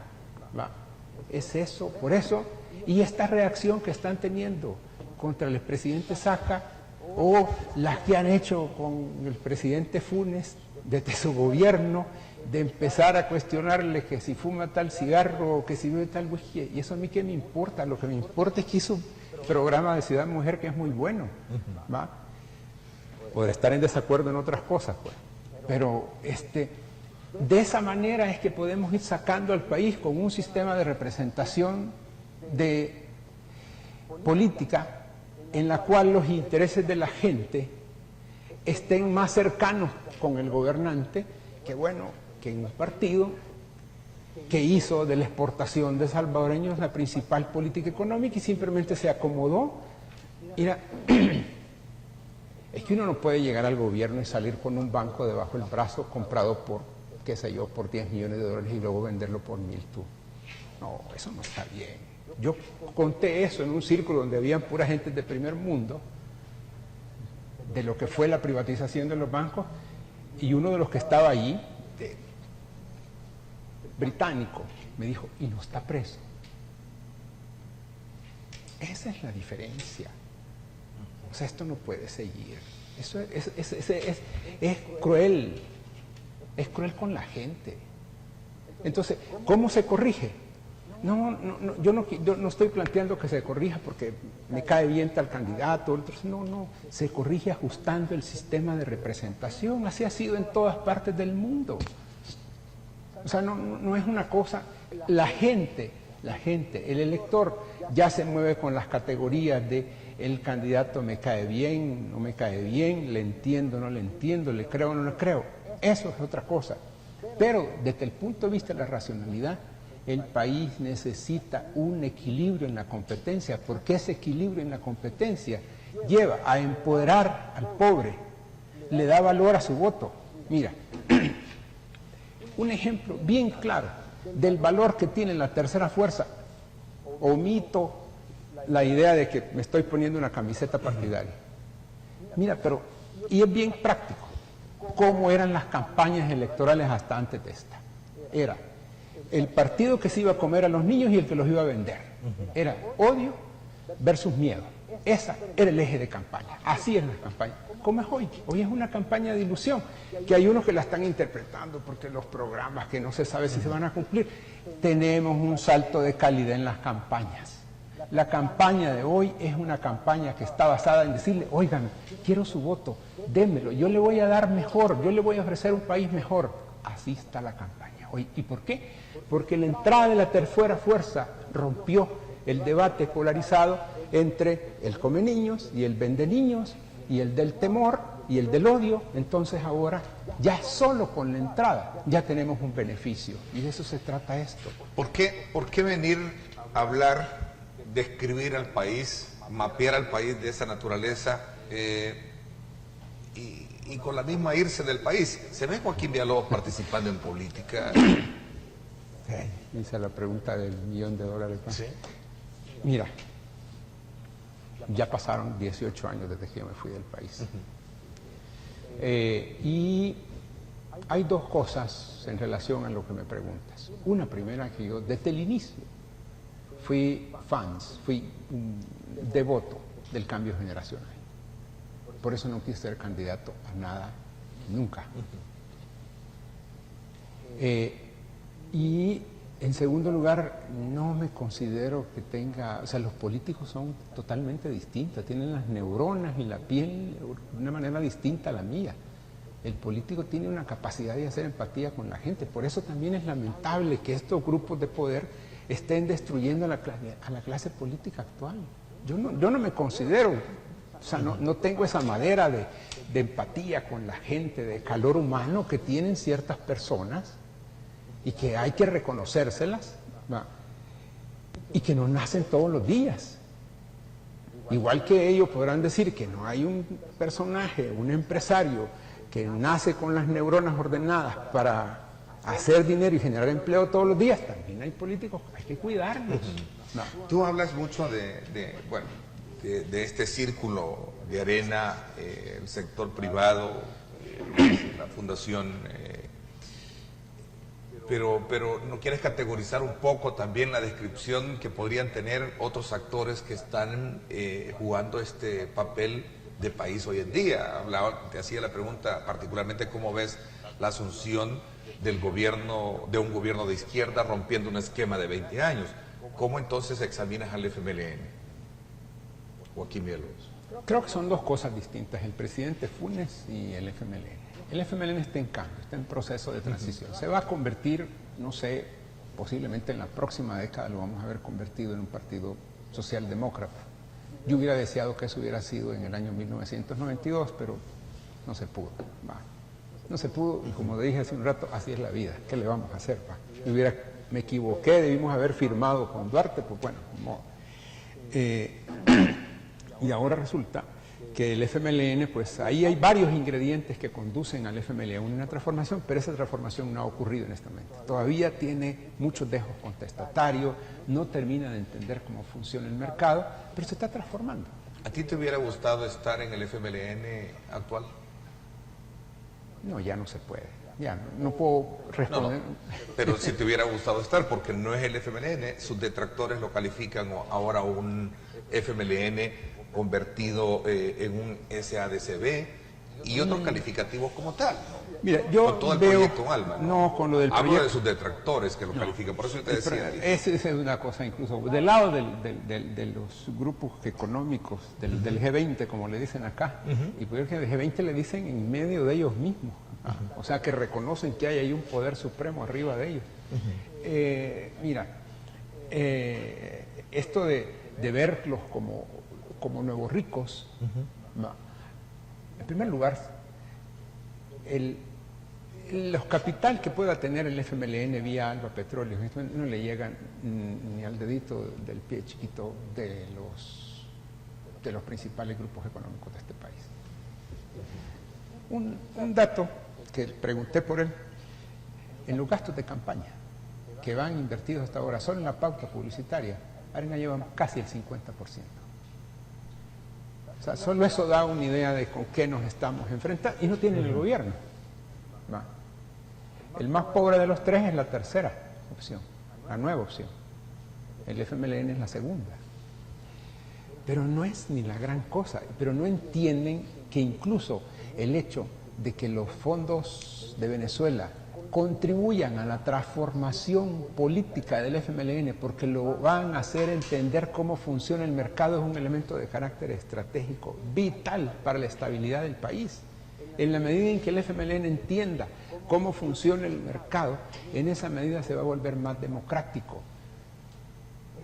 Es eso, por eso, y esta reacción que están teniendo contra el expresidente Saca, o las que han hecho con el presidente Funes desde su gobierno, de empezar a cuestionarle que si fuma tal cigarro o que si bebe tal whisky, y eso a mí qué me importa. Lo que me importa es que hizo un programa de Ciudad Mujer que es muy bueno, Podrá estar en desacuerdo en otras cosas, pues, pero de esa manera es que podemos ir sacando al país con un sistema de representación de política en la cual los intereses de la gente estén más cercanos con el gobernante que en un partido que hizo de la exportación de salvadoreños la principal política económica y simplemente se acomodó. Mira, es que uno no puede llegar al gobierno y salir con un banco debajo del brazo comprado por, qué sé yo, por $10 millones y luego venderlo por 1.000 tú. No, eso no está bien. Yo conté eso en un círculo donde habían pura gente de primer mundo, de lo que fue la privatización de los bancos, y uno de los que estaba allí, británico, me dijo, y no está preso. Esa es la diferencia. O sea, esto no puede seguir. Eso es cruel. Es cruel con la gente. Entonces, ¿cómo se corrige? Yo no estoy planteando que se corrija porque me cae bien tal candidato. No, se corrige ajustando el sistema de representación. Así ha sido en todas partes del mundo. O sea, no es una cosa. La gente, el elector, ya se mueve con las categorías de el candidato me cae bien, no me cae bien, le entiendo, no le entiendo, le creo, no le creo. Eso es otra cosa. Pero desde el punto de vista de la racionalidad, el país necesita un equilibrio en la competencia, porque ese equilibrio en la competencia lleva a empoderar al pobre, le da valor a su voto. Mira, un ejemplo bien claro del valor que tiene la tercera fuerza. Omito la idea de que me estoy poniendo una camiseta partidaria. Mira, y es bien práctico, cómo eran las campañas electorales hasta antes de esta. Era el partido que se iba a comer a los niños y el que los iba a vender. Era odio versus miedo. Ese era el eje de campaña. Así es la campaña. ¿Cómo es hoy? Hoy es una campaña de ilusión, que hay unos que la están interpretando porque los programas que no se sabe si se van a cumplir. Tenemos un salto de calidad en las campañas. La campaña de hoy es una campaña que está basada en decirle, oigan, quiero su voto, démelo, yo le voy a dar mejor, yo le voy a ofrecer un país mejor. Así está la campaña hoy. ¿Y por qué? Porque la entrada de la tercera fuerza rompió el debate polarizado entre el come niños y el vende niños y el del temor y el del odio. Entonces ahora ya solo con la entrada ya tenemos un beneficio, y de eso se trata esto. ¿Por qué venir a hablar, describir al país, mapear al país de esa naturaleza y con la misma irse del país? ¿Se ve Joaquín Villalobos participando en política? Esa es la pregunta del $1.000.000. Sí. Mira, ya pasaron 18 años desde que yo me fui del país. Y hay dos cosas en relación a lo que me preguntas. Una primera, que yo desde el inicio fui un devoto del cambio generacional. Por eso no quise ser candidato a nada nunca. Y en segundo lugar, no me considero que tenga, o sea, los políticos son totalmente distintos, tienen las neuronas y la piel de una manera distinta a la mía. El político tiene una capacidad de hacer empatía con la gente, por eso también es lamentable que estos grupos de poder estén destruyendo a la clase política actual. Yo no me considero, o sea, no tengo esa madera de empatía con la gente, de calor humano que tienen ciertas personas, y que hay que reconocérselas, ¿va? Y que no nacen todos los días. Igual que ellos podrán decir que no hay un personaje, un empresario que nace con las neuronas ordenadas para hacer dinero y generar empleo todos los días, también hay políticos, hay que cuidarlos. ¿No? Tú hablas mucho de este círculo de arena, el sector privado, la fundación... Pero ¿no quieres categorizar un poco también la descripción que podrían tener otros actores que están jugando este papel de país hoy en día? Te hacía la pregunta particularmente cómo ves la asunción del gobierno, de un gobierno de izquierda rompiendo un esquema de 20 años. ¿Cómo entonces examinas al FMLN? Joaquín Villalobos. Creo que son dos cosas distintas, el presidente Funes y el FMLN. El FMLN está en cambio, está en proceso de transición. Se va a convertir, no sé, posiblemente en la próxima década lo vamos a ver convertido en un partido socialdemócrata. Yo hubiera deseado que eso hubiera sido en el año 1992, pero no se pudo. No se pudo, y como dije hace un rato, así es la vida. ¿Qué le vamos a hacer? Me equivoqué, debimos haber firmado con Duarte, pues bueno, como... y ahora resulta que el FMLN, pues ahí hay varios ingredientes que conducen al FMLN a una transformación, pero esa transformación no ha ocurrido en este momento. Todavía tiene muchos dejos contestatarios, no termina de entender cómo funciona el mercado, pero se está transformando. ¿A ti te hubiera gustado estar en el FMLN actual? No, ya no se puede. Ya no puedo responder. No, pero si te hubiera gustado estar, porque no es el FMLN, sus detractores lo califican ahora un FMLN convertido en un SADCB y otros calificativos como tal, ¿no? Mira, yo con todo el proyecto ALMA, ¿no? No, con lo del hablo proyecto... de sus detractores que lo califican, por eso yo te decía. Esa es una cosa, incluso del lado de los grupos económicos, del G20, como le dicen acá, y por el G20 le dicen en medio de ellos mismos, o sea que reconocen que hay ahí un poder supremo arriba de ellos. Mira, esto de verlos como nuevos ricos, en primer lugar, el Los capital que pueda tener el FMLN vía Alba Petróleo no le llegan ni al dedito del pie chiquito de los principales grupos económicos de este país. Un dato que pregunté por él, en los gastos de campaña que van invertidos hasta ahora, solo en la pauta publicitaria, Arena lleva casi el 50%. O sea, solo eso da una idea de con qué nos estamos enfrentando, y no tienen el gobierno. Va. El más pobre de los tres es la tercera opción, la nueva opción. El FMLN es la segunda. Pero no es ni la gran cosa, pero no entienden que incluso el hecho de que los fondos de Venezuela contribuyan a la transformación política del FMLN, porque lo van a hacer entender cómo funciona el mercado, es un elemento de carácter estratégico vital para la estabilidad del país. En la medida en que el FMLN entienda cómo funciona el mercado, en esa medida se va a volver más democrático.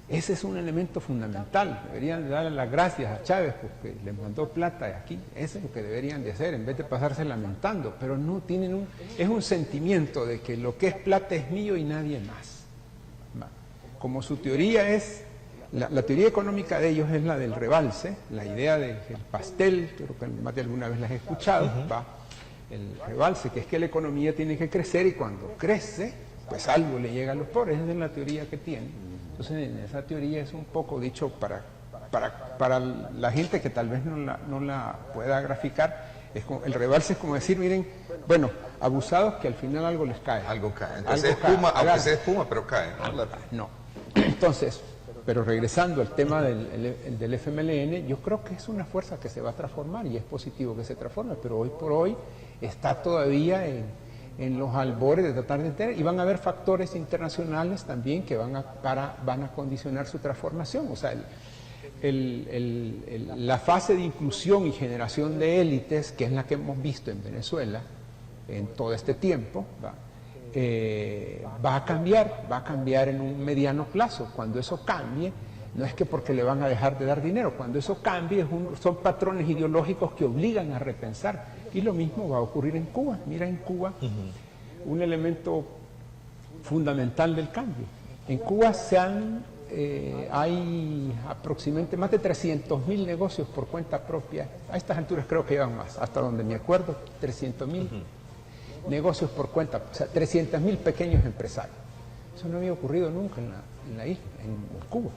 Ese es un elemento fundamental. Deberían darle las gracias a Chávez porque les mandó plata de aquí. Eso es lo que deberían de hacer, en vez de pasarse lamentando. Pero no tienen es un sentimiento de que lo que es plata es mío y nadie más. Como su teoría es, la teoría económica de ellos es la del rebalse, la idea del pastel, creo que más de alguna vez las he escuchado, el rebalse, que es que la economía tiene que crecer y cuando crece, pues algo le llega a los pobres. Esa es la teoría que tienen. Entonces, en esa teoría es un poco dicho para la gente que tal vez no la pueda graficar. El rebalse es como decir, miren, bueno, abusados que al final algo les cae. Algo cae. Entonces aunque sea espuma, pero cae. No. Entonces, pero regresando al tema del FMLN, yo creo que es una fuerza que se va a transformar y es positivo que se transforme, pero hoy por hoy está todavía en los albores de tratar de entender, y van a haber factores internacionales también que van a condicionar su transformación. O sea, la fase de inclusión y generación de élites, que es la que hemos visto en Venezuela en todo este tiempo, va a cambiar en un mediano plazo. Cuando eso cambie, no es que porque le van a dejar de dar dinero, cuando eso cambie son patrones ideológicos que obligan a repensar. Y lo mismo va a ocurrir en Cuba. Mira en Cuba un elemento fundamental del cambio. En Cuba hay aproximadamente más de 300.000 negocios por cuenta propia. A estas alturas creo que llevan más, hasta donde me acuerdo, 300.000 negocios por cuenta, o sea, 300.000 pequeños empresarios. Eso no había ocurrido nunca en la isla, en Cuba.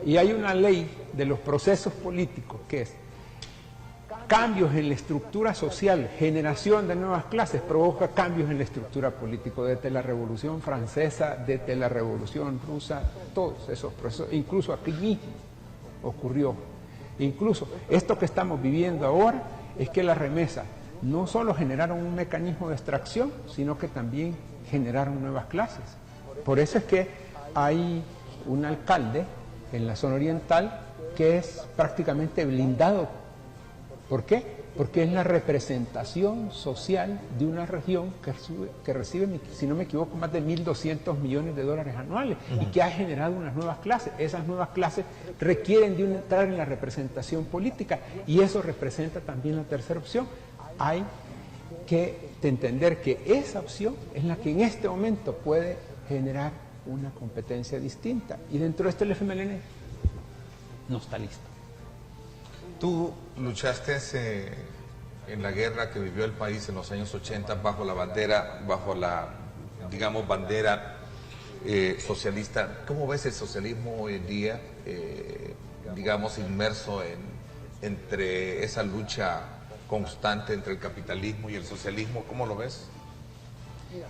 Y hay una ley de los procesos políticos que es cambios en la estructura social, generación de nuevas clases, provoca cambios en la estructura política, desde la Revolución Francesa, desde la Revolución Rusa, todos esos procesos, incluso aquí mismo ocurrió. Incluso esto que estamos viviendo ahora es que las remesas no solo generaron un mecanismo de extracción, sino que también generaron nuevas clases. Por eso es que hay un alcalde en la zona oriental que es prácticamente blindado. ¿Por qué? Porque es la representación social de una región que recibe, si no me equivoco, más de $1.200 millones anuales y que ha generado unas nuevas clases. Esas nuevas clases requieren de entrar en la representación política y eso representa también la tercera opción. Hay que entender que esa opción es la que en este momento puede generar una competencia distinta y dentro de este el FMLN no está listo. Tú luchaste en la guerra que vivió el país en los años 80 bajo la digamos, bandera socialista. ¿Cómo ves el socialismo hoy en día, digamos, inmerso entre esa lucha constante entre el capitalismo y el socialismo? ¿Cómo lo ves?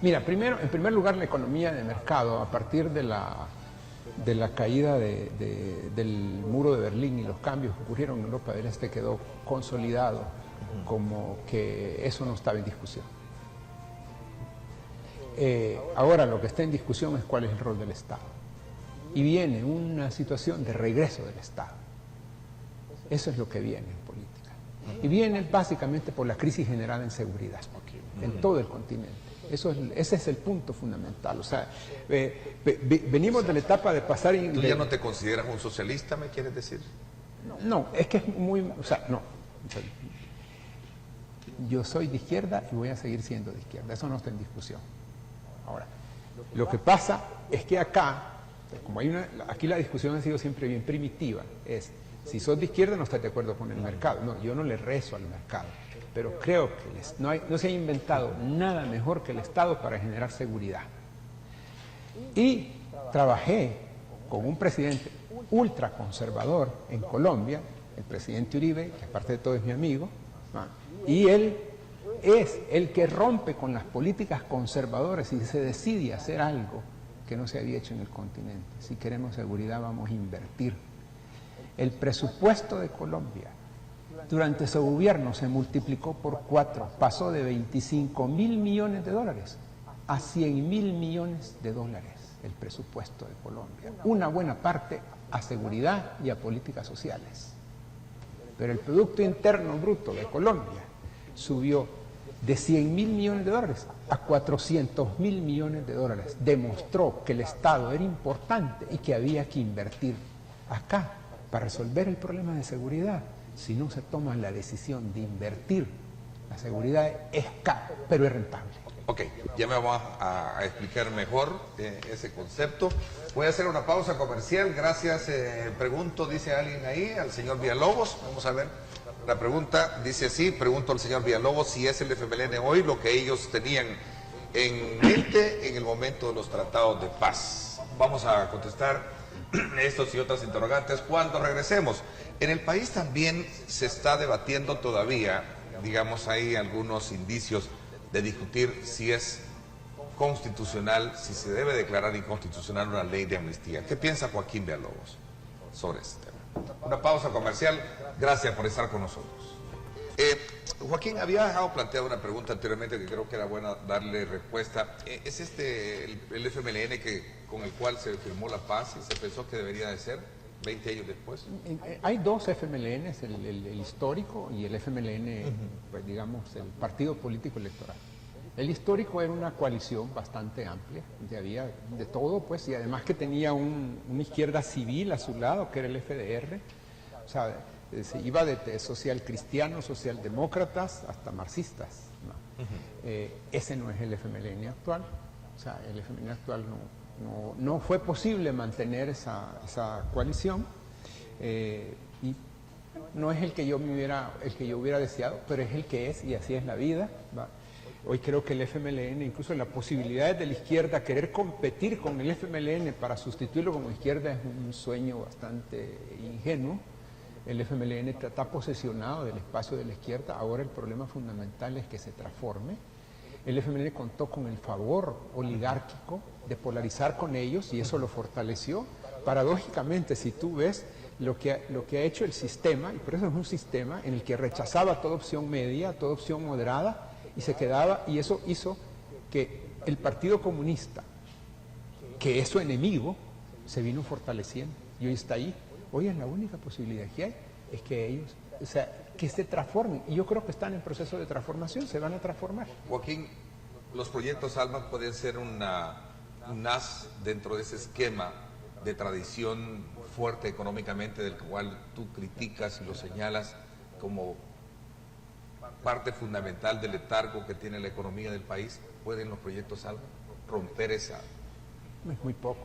Mira, en primer lugar, la economía de mercado, a partir de la caída del muro de Berlín y los cambios que ocurrieron en Europa del Este, quedó consolidado como que eso no estaba en discusión. Ahora lo que está en discusión es cuál es el rol del Estado. Y viene una situación de regreso del Estado. Eso es lo que viene en política. Y viene básicamente por la crisis generada en seguridad en todo el continente. Ese es el punto fundamental. O sea, venimos de la etapa de pasar... ¿Tú ya no te consideras un socialista, me quieres decir? No, es que es muy... O sea, no. yo soy de izquierda y voy a seguir siendo de izquierda. Eso no está en discusión. Ahora, lo que pasa es que acá, como aquí la discusión ha sido siempre bien primitiva, es si sos de izquierda no estás de acuerdo con el mercado. No, yo no le rezo al mercado, pero creo que no se ha inventado nada mejor que el Estado para generar seguridad. Y trabajé con un presidente ultraconservador en Colombia, el presidente Uribe, que aparte de todo es mi amigo, y él es el que rompe con las políticas conservadoras y se decide hacer algo que no se había hecho en el continente. Si queremos seguridad, vamos a invertir. El presupuesto de Colombia durante su gobierno se multiplicó por 4, pasó de 25.000 millones de dólares a 100.000 millones de dólares el presupuesto de Colombia. Una buena parte a seguridad y a políticas sociales. Pero el Producto Interno Bruto de Colombia subió de 100.000 millones de dólares a 400.000 millones de dólares. Demostró que el Estado era importante y que había que invertir acá para resolver el problema de seguridad. Si no se toma la decisión de invertir, la seguridad es cara, pero es rentable. Ok, ya me vamos a explicar mejor ese concepto. Voy a hacer una pausa comercial. Gracias. Pregunto, dice alguien ahí, al señor Villalobos. Vamos a ver. La pregunta dice así, pregunto al señor Villalobos si es el FMLN hoy lo que ellos tenían en mente en el momento de los tratados de paz. Vamos a contestar estos y otras interrogantes cuando regresemos. En el país también se está debatiendo todavía, digamos, hay algunos indicios de discutir si es constitucional, si se debe declarar inconstitucional una ley de amnistía. ¿Qué piensa Joaquín Villalobos sobre este tema? Una pausa comercial. Gracias por estar con nosotros. Joaquín, había dejado planteada una pregunta anteriormente que creo que era buena darle respuesta. ¿Es el FMLN con el cual se firmó la paz y se pensó que debería de ser 20 años después? Hay dos FMLNs, el histórico y el FMLN, pues digamos, el partido político electoral. El histórico era una coalición bastante amplia, donde había de todo, pues, y además que tenía una izquierda civil a su lado, que era el FDR, o sea, se iba de social cristianos, socialdemócratas, hasta marxistas, ¿no? Ese no es el FMLN actual, o sea, el FMLN actual no fue posible mantener esa coalición, y no es el que yo hubiera deseado, pero es el que es, y así es la vida, ¿va? Hoy creo que el FMLN, incluso la posibilidad de la izquierda querer competir con el FMLN para sustituirlo como izquierda es un sueño bastante ingenuo. El FMLN está posesionado del espacio de la izquierda. Ahora el problema fundamental es que se transforme. El FMLN contó con el favor oligárquico de polarizar con ellos y eso lo fortaleció. Paradójicamente, si tú ves lo que ha hecho el sistema, y por eso es un sistema en el que rechazaba toda opción media, toda opción moderada, y se quedaba, y eso hizo que el Partido Comunista, que es su enemigo, se vino fortaleciendo y hoy está ahí. Hoy es la única posibilidad que hay, es que ellos, o sea, que se transformen, y yo creo que están en proceso de transformación, se van a transformar. Joaquín, los proyectos ALMA pueden ser un as dentro de ese esquema de tradición fuerte económicamente, del cual tú criticas y lo señalas como parte fundamental del letargo que tiene la economía del país. ¿Pueden los proyectos ALMA romper esa? Es muy poco.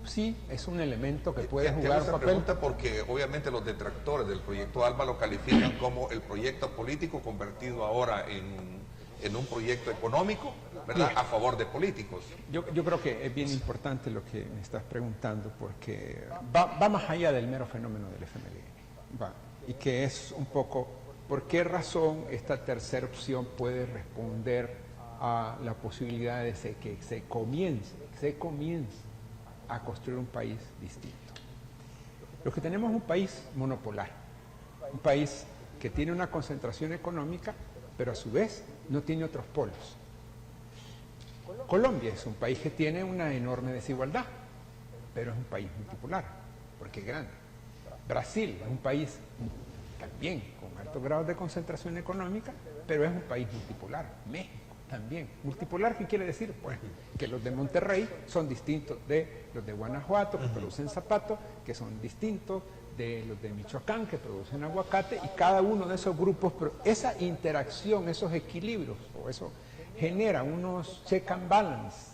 Sí, es un elemento que puede jugar un papel. Pregunta porque obviamente los detractores del proyecto ALMA lo califican como el proyecto político convertido ahora en un proyecto económico, ¿verdad? A favor de políticos. Yo creo que es bien importante lo que me estás preguntando, porque va más allá del mero fenómeno del FMLN, y que es un poco por qué razón esta tercera opción puede responder a la posibilidad de que se comience a construir un país distinto. Lo que tenemos es un país monopolar, un país que tiene una concentración económica, pero a su vez no tiene otros polos. Colombia es un país que tiene una enorme desigualdad, pero es un país multipolar, porque es grande. Brasil es un país también con altos grados de concentración económica, pero es un país multipolar. México también. Multipolar, ¿qué quiere decir? Pues que los de Monterrey son distintos de los de Guanajuato, que producen zapatos, que son distintos de los de Michoacán que producen aguacate, y cada uno de esos grupos, pero esa interacción, esos equilibrios, o eso genera unos check and balance,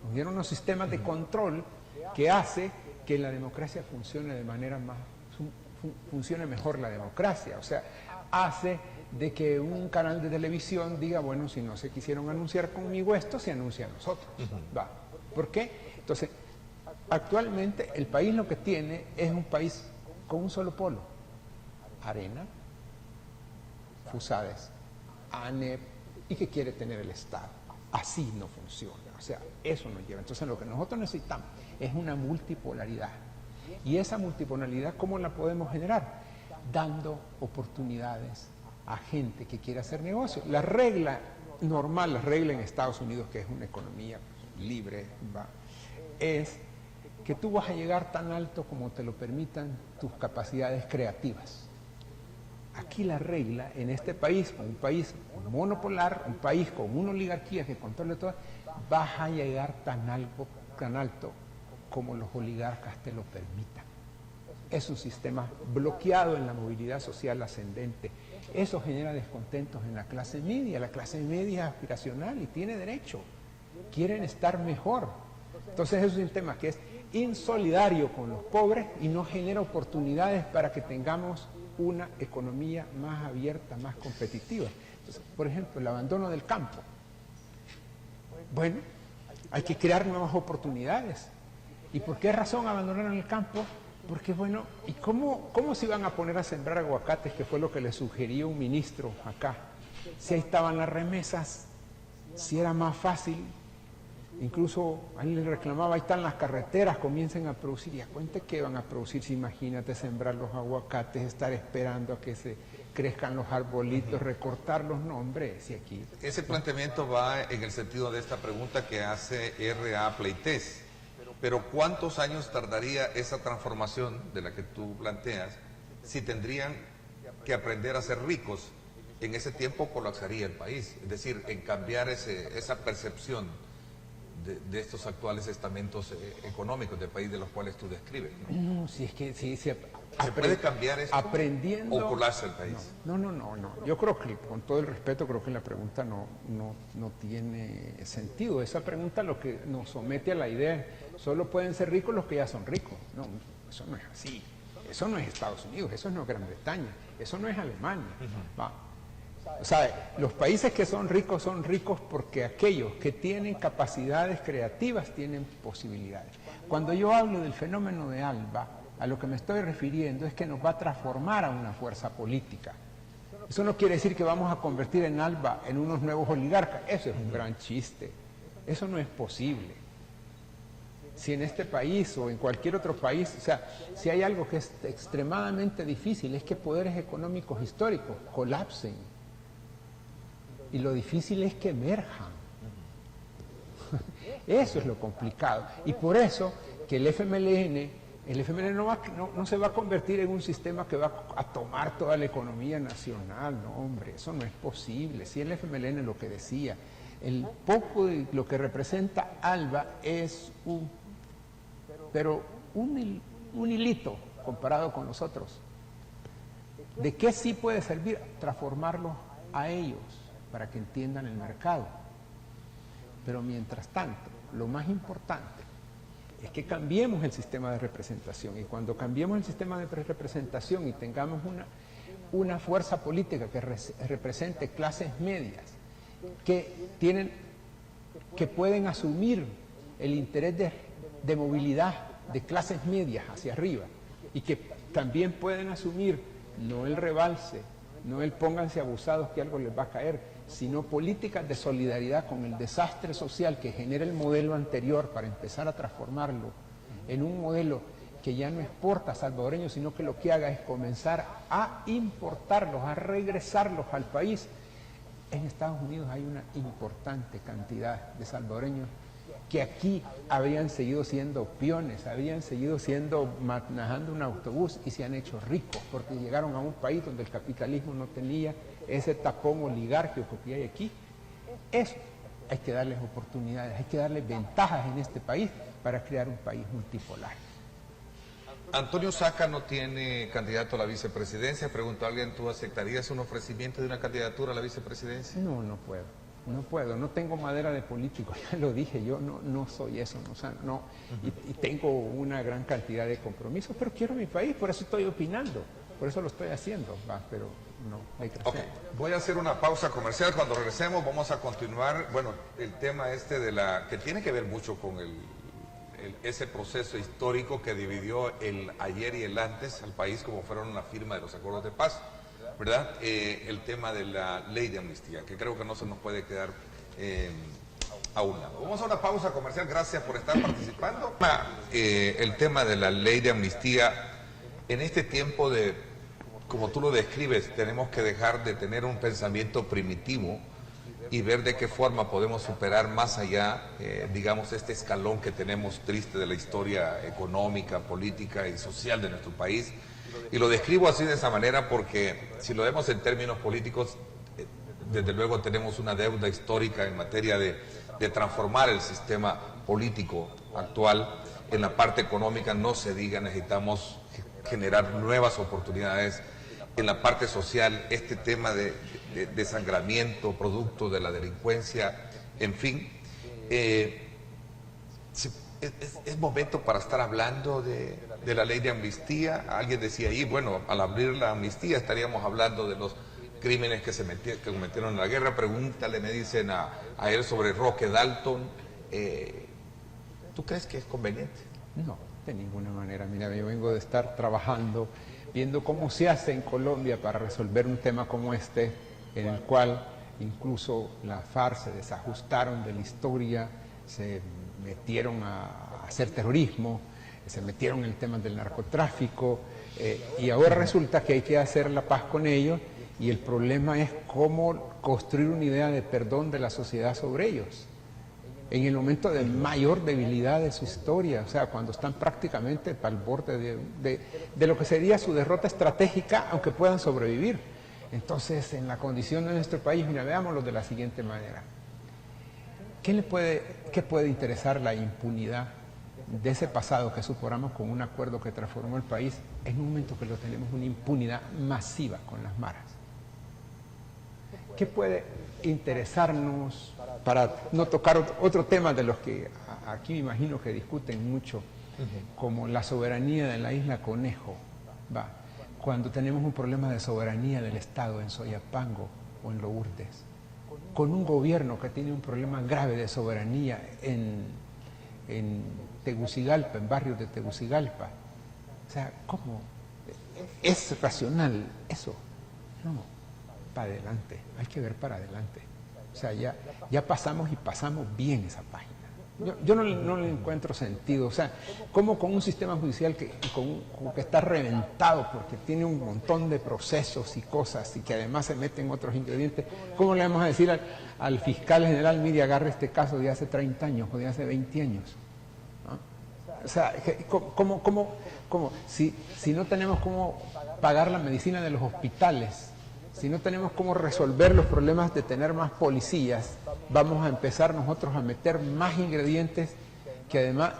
genera unos sistemas de control que hace que la democracia funcione de manera más, funcione mejor la democracia, o sea, hace de que un canal de televisión diga, bueno, si no se quisieron anunciar conmigo esto, se anuncia a nosotros. ¿Va? ¿Por qué? Entonces, actualmente el país lo que tiene es un país con un solo polo: arena, fusades, ANEP, y que quiere tener el Estado. Así no funciona, o sea, eso nos lleva. Entonces, lo que nosotros necesitamos es una multipolaridad. Y esa multipolaridad, ¿cómo la podemos generar? Dando oportunidades a gente que quiere hacer negocio. La regla normal, la regla en Estados Unidos, que es una economía libre, es que tú vas a llegar tan alto como te lo permitan tus capacidades creativas. Aquí la regla en este país, un país monopolar, un país con una oligarquía que controla todo, vas a llegar tan alto como los oligarcas te lo permitan. Es un sistema bloqueado en la movilidad social ascendente. Eso genera descontentos en la clase media. La clase media es aspiracional y tiene derecho. Quieren estar mejor. Entonces es un sistema que es insolidario con los pobres y no genera oportunidades para que tengamos una economía más abierta, más competitiva. Entonces, por ejemplo, el abandono del campo. Bueno, hay que crear nuevas oportunidades. ¿Y por qué razón abandonaron el campo? Porque bueno, ¿y cómo se iban a poner a sembrar aguacates, que fue lo que le sugirió un ministro acá? Si ahí estaban las remesas, si era más fácil, incluso ahí le reclamaba, ahí están las carreteras, comiencen a producir. ¿Y a cuenta qué van a producir? Si imagínate sembrar los aguacates, estar esperando a que se crezcan los arbolitos, recortarlos, no hombre, si aquí... Ese planteamiento va en el sentido de esta pregunta que hace R.A. Pleites. Pero ¿cuántos años tardaría esa transformación de la que tú planteas si tendrían que aprender a ser ricos? En ese tiempo colapsaría el país, es decir, en cambiar esa percepción de estos actuales estamentos económicos del país de los cuales tú describes, ¿no? No, si es que si ¿Se puede cambiar esto aprendiendo, o colapsa el país? No. Yo creo que, con todo el respeto, creo que la pregunta no tiene sentido. Esa pregunta lo que nos somete a la idea, solo pueden ser ricos los que ya son ricos. No, eso no es así. Eso no es Estados Unidos, eso no es Gran Bretaña, eso no es Alemania. O sea, los países que son ricos porque aquellos que tienen capacidades creativas tienen posibilidades. Cuando yo hablo del fenómeno de ALBA, a lo que me estoy refiriendo es que nos va a transformar a una fuerza política. Eso no quiere decir que vamos a convertir en ALBA en unos nuevos oligarcas. Eso es un gran chiste. Eso no es posible. Si en este país o en cualquier otro país, o sea, si hay algo que es extremadamente difícil, es que poderes económicos históricos colapsen. Y lo difícil es que emerjan. Eso es lo complicado. Y por eso que el FMLN no se va a convertir en un sistema que va a tomar toda la economía nacional. No, hombre, eso no es posible. Si el FMLN lo que decía, el poco de lo que representa ALBA es un hilito comparado con los otros. ¿De qué sí puede servir? Transformarlos a ellos para que entiendan el mercado. Pero mientras tanto, lo más importante es que cambiemos el sistema de representación, y cuando cambiemos el sistema de representación y tengamos una fuerza política que represente clases medias, que pueden asumir el interés de movilidad de clases medias hacia arriba, y que también pueden asumir no el rebalse, no el pónganse abusados que algo les va a caer, sino políticas de solidaridad con el desastre social que genera el modelo anterior para empezar a transformarlo en un modelo que ya no exporta salvadoreños, sino que lo que haga es comenzar a importarlos, a regresarlos al país. En Estados Unidos hay una importante cantidad de salvadoreños que aquí habían seguido siendo peones, habían seguido manejando un autobús y se han hecho ricos porque llegaron a un país donde el capitalismo no tenía ese tapón oligárquico que hay aquí. Eso hay que darles oportunidades, hay que darles ventajas en este país para crear un país multipolar. Antonio Saca no tiene candidato a la vicepresidencia. Preguntó a alguien, ¿tú aceptarías un ofrecimiento de una candidatura a la vicepresidencia? No, no puedo. No puedo, no tengo madera de político, ya lo dije, yo no soy eso, no, o sea, no, y tengo una gran cantidad de compromisos, pero quiero mi país, por eso estoy opinando, por eso lo estoy haciendo, pero no, hay que hacer. Voy a hacer una pausa comercial, cuando regresemos vamos a continuar, bueno, el tema que tiene que ver mucho con ese proceso histórico que dividió el ayer y el antes al país, como fueron la firma de los acuerdos de paz, ¿verdad? El tema de la ley de amnistía, que creo que no se nos puede quedar a un lado. Vamos a una pausa comercial, gracias por estar participando. El tema de la ley de amnistía, en este tiempo como tú lo describes, tenemos que dejar de tener un pensamiento primitivo y ver de qué forma podemos superar más allá, digamos, este escalón que tenemos triste de la historia económica, política y social de nuestro país. Y lo describo así de esa manera porque si lo vemos en términos políticos, desde luego tenemos una deuda histórica en materia de transformar el sistema político actual. En la parte económica no se diga, necesitamos generar nuevas oportunidades. En la parte social, este tema de desangramiento, producto de la delincuencia, en fin, es momento para estar hablando de la ley de amnistía. Alguien decía ahí, bueno, al abrir la amnistía estaríamos hablando de los crímenes que cometieron en la guerra. Pregúntale, me dicen a él sobre Roque Dalton. ¿Tú crees que es conveniente? No, de ninguna manera. Mira, yo vengo de estar trabajando, viendo cómo se hace en Colombia para resolver un tema como este, en el cual incluso la FARC se desajustaron de la historia, se metieron a hacer terrorismo, se metieron en el tema del narcotráfico, y ahora resulta que hay que hacer la paz con ellos, y el problema es cómo construir una idea de perdón de la sociedad sobre ellos, en el momento de mayor debilidad de su historia, o sea, cuando están prácticamente al borde de lo que sería su derrota estratégica, aunque puedan sobrevivir. Entonces, en la condición de nuestro país, mira, veámoslo de la siguiente manera. ¿Qué puede interesar la impunidad de ese pasado que suponamos con un acuerdo que transformó el país en un momento que lo tenemos una impunidad masiva con las maras? ¿Qué puede interesarnos, para no tocar otro tema de los que aquí me imagino que discuten mucho, como la soberanía de la isla Conejo, cuando tenemos un problema de soberanía del Estado en Soyapango o en Lourdes, con un gobierno que tiene un problema grave de soberanía en Tegucigalpa, en barrios de Tegucigalpa? O sea, ¿cómo? ¿Es racional eso? No, para adelante, hay que ver para adelante. O sea, ya pasamos y pasamos bien esa página. Yo no le encuentro sentido. O sea, como con un sistema judicial que está reventado porque tiene un montón de procesos y cosas y que además se meten otros ingredientes, ¿cómo le vamos a decir al fiscal general, mire, agarre este caso de hace 30 años o de hace 20 años? ¿No? O sea, ¿cómo? Si no tenemos cómo pagar la medicina de los hospitales, si no tenemos cómo resolver los problemas de tener más policías, vamos a empezar nosotros a meter más ingredientes que además,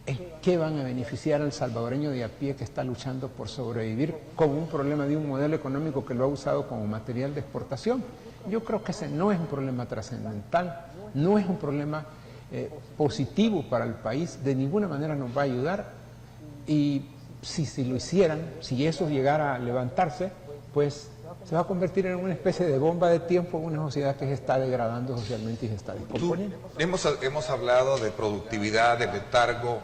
¿en qué van a beneficiar al salvadoreño de a pie que está luchando por sobrevivir con un problema de un modelo económico que lo ha usado como material de exportación? Yo creo que ese no es un problema trascendental, no es un problema positivo para el país, de ninguna manera nos va a ayudar, y si lo hicieran, si eso llegara a levantarse, pues se va a convertir en una especie de bomba de tiempo en una sociedad que se está degradando socialmente y se está descomponiendo. Hemos hablado de productividad, de letargo,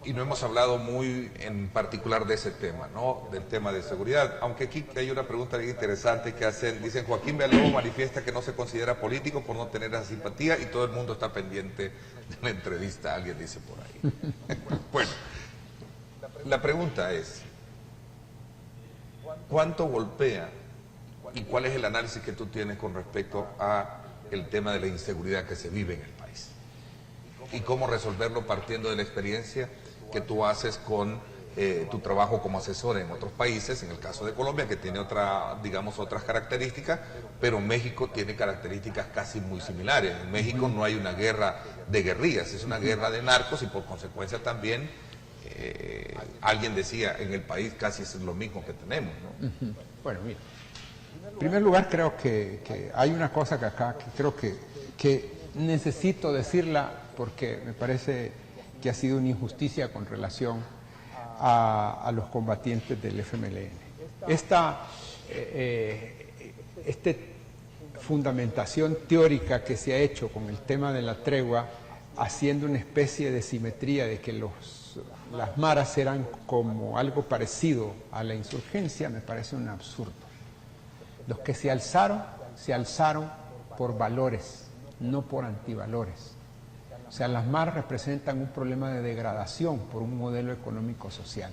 y no hemos hablado muy en particular de ese tema, ¿no? Del tema de seguridad. Aunque aquí hay una pregunta bien interesante que dicen, Joaquín Villalobos manifiesta que no se considera político por no tener esa simpatía y todo el mundo está pendiente de la entrevista, alguien dice por ahí. Bueno, la pregunta es, ¿cuánto golpea y cuál es el análisis que tú tienes con respecto a el tema de la inseguridad que se vive en el país? Y cómo resolverlo partiendo de la experiencia que tú haces con tu trabajo como asesor en otros países, en el caso de Colombia, que tiene otras características, pero México tiene características casi muy similares. En México no hay una guerra de guerrillas, es una guerra de narcos y por consecuencia también alguien decía, en el país casi es lo mismo que tenemos, ¿no? Bueno, mira, en primer lugar creo que hay una cosa que acá que creo que necesito decirla porque me parece que ha sido una injusticia con relación a los combatientes del FMLN. Esta fundamentación teórica que se ha hecho con el tema de la tregua, haciendo una especie de simetría de que las maras eran como algo parecido a la insurgencia, me parece un absurdo. Los que se alzaron por valores, no por antivalores. O sea, las maras representan un problema de degradación por un modelo económico-social.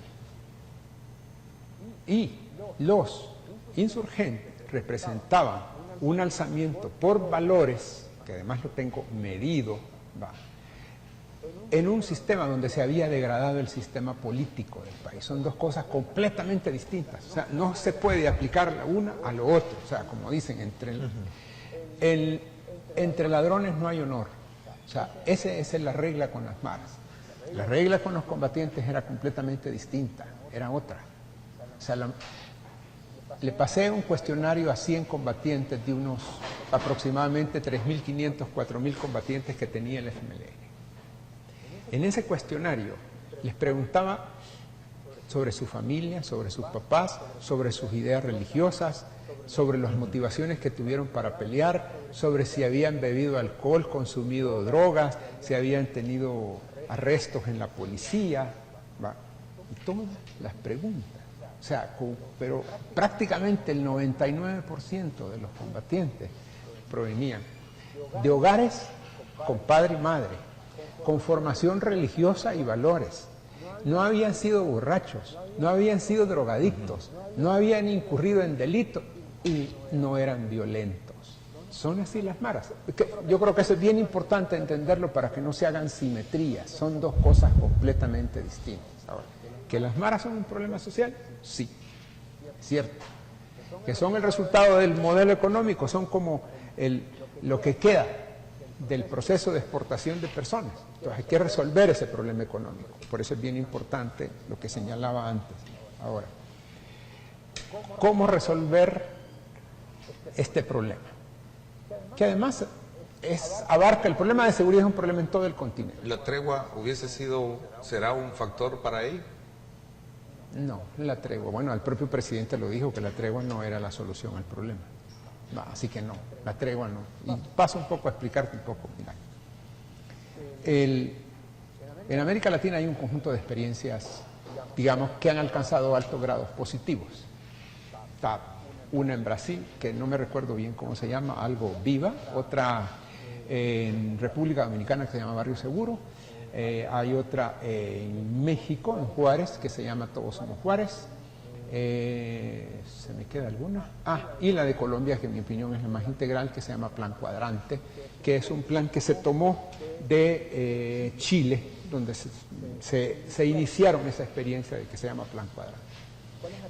Y los insurgentes representaban un alzamiento por valores, que además lo tengo medido, en un sistema donde se había degradado el sistema político del país. Son dos cosas completamente distintas. O sea, no se puede aplicar la una a lo otro. O sea, como dicen, entre ladrones no hay honor. O sea, esa es la regla con las maras. La regla con los combatientes era completamente distinta, era otra. O sea, le pasé un cuestionario a 100 combatientes de unos aproximadamente 3.500, 4.000 combatientes que tenía el FMLN. En ese cuestionario les preguntaba sobre su familia, sobre sus papás, sobre sus ideas religiosas, sobre las motivaciones que tuvieron para pelear, sobre si habían bebido alcohol, consumido drogas, si habían tenido arrestos en la policía, y todas las preguntas. O sea, pero prácticamente el 99% de los combatientes provenían de hogares con padre y madre, con formación religiosa y valores. No habían sido borrachos, no habían sido drogadictos, no habían incurrido en delitos y no eran violentos. Son así las maras. Yo creo que eso es bien importante entenderlo para que no se hagan simetrías. Son dos cosas completamente distintas. Ahora, ¿que las maras son un problema social? Sí, es cierto. ¿Que son el resultado del modelo económico? Son como lo que queda del proceso de exportación de personas. Entonces hay que resolver ese problema económico. Por eso es bien importante lo que señalaba antes. Ahora, ¿cómo resolver este problema? Que además abarca el problema de seguridad, es un problema en todo el continente. ¿La tregua será un factor para ello? No, la tregua. Bueno, el propio presidente lo dijo, que la tregua no era la solución al problema. Así que no, la tregua no. Y paso un poco a explicarte un poco. Mira. En América Latina hay un conjunto de experiencias, digamos, que han alcanzado altos grados positivos. Está una en Brasil, que no me recuerdo bien cómo se llama, algo Viva, otra en República Dominicana que se llama Barrio Seguro, hay otra en México, en Juárez, que se llama Todos Somos Juárez. ¿Se me queda alguna? Y la de Colombia, que en mi opinión es la más integral, que se llama Plan Cuadrante, que es un plan que se tomó de Chile, donde se iniciaron esa experiencia de que se llama Plan Cuadrante.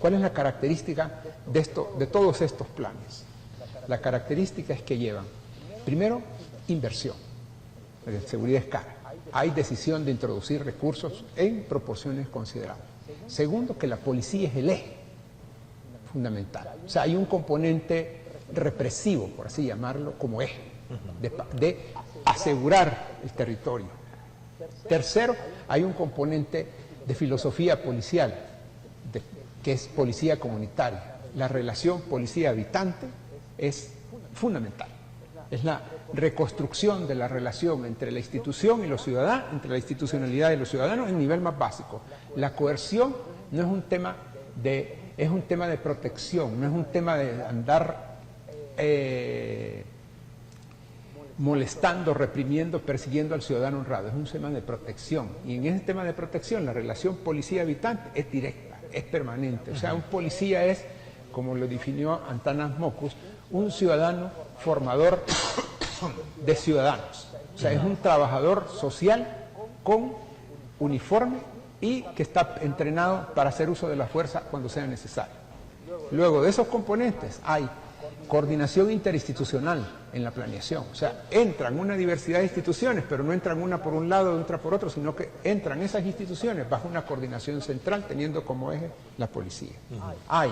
¿Cuál es la característica de todos estos planes? La característica es que llevan, primero, inversión. La seguridad es cara. Hay decisión de introducir recursos en proporciones considerables. Segundo, que la policía es el eje fundamental. O sea, hay un componente represivo, por así llamarlo, como eje, de asegurar el territorio. Tercero, hay un componente de filosofía policial, que es policía comunitaria. La relación policía-habitante es fundamental. Es la reconstrucción de la relación entre la institución y los ciudadanos, entre la institucionalidad y los ciudadanos en nivel más básico. La coerción no es un tema es un tema de protección, no es un tema de andar molestando, reprimiendo, persiguiendo al ciudadano honrado, es un tema de protección. Y en ese tema de protección la relación policía-habitante es directa, es permanente. O sea, un policía es, como lo definió Antanas Mockus, un ciudadano formador de ciudadanos. O sea, es un trabajador social con uniforme y que está entrenado para hacer uso de la fuerza cuando sea necesario. Luego de esos componentes hay coordinación interinstitucional en la planeación. O sea, entran una diversidad de instituciones, pero no entran una por un lado y otra por otro, sino que entran esas instituciones bajo una coordinación central, teniendo como eje la policía. Hay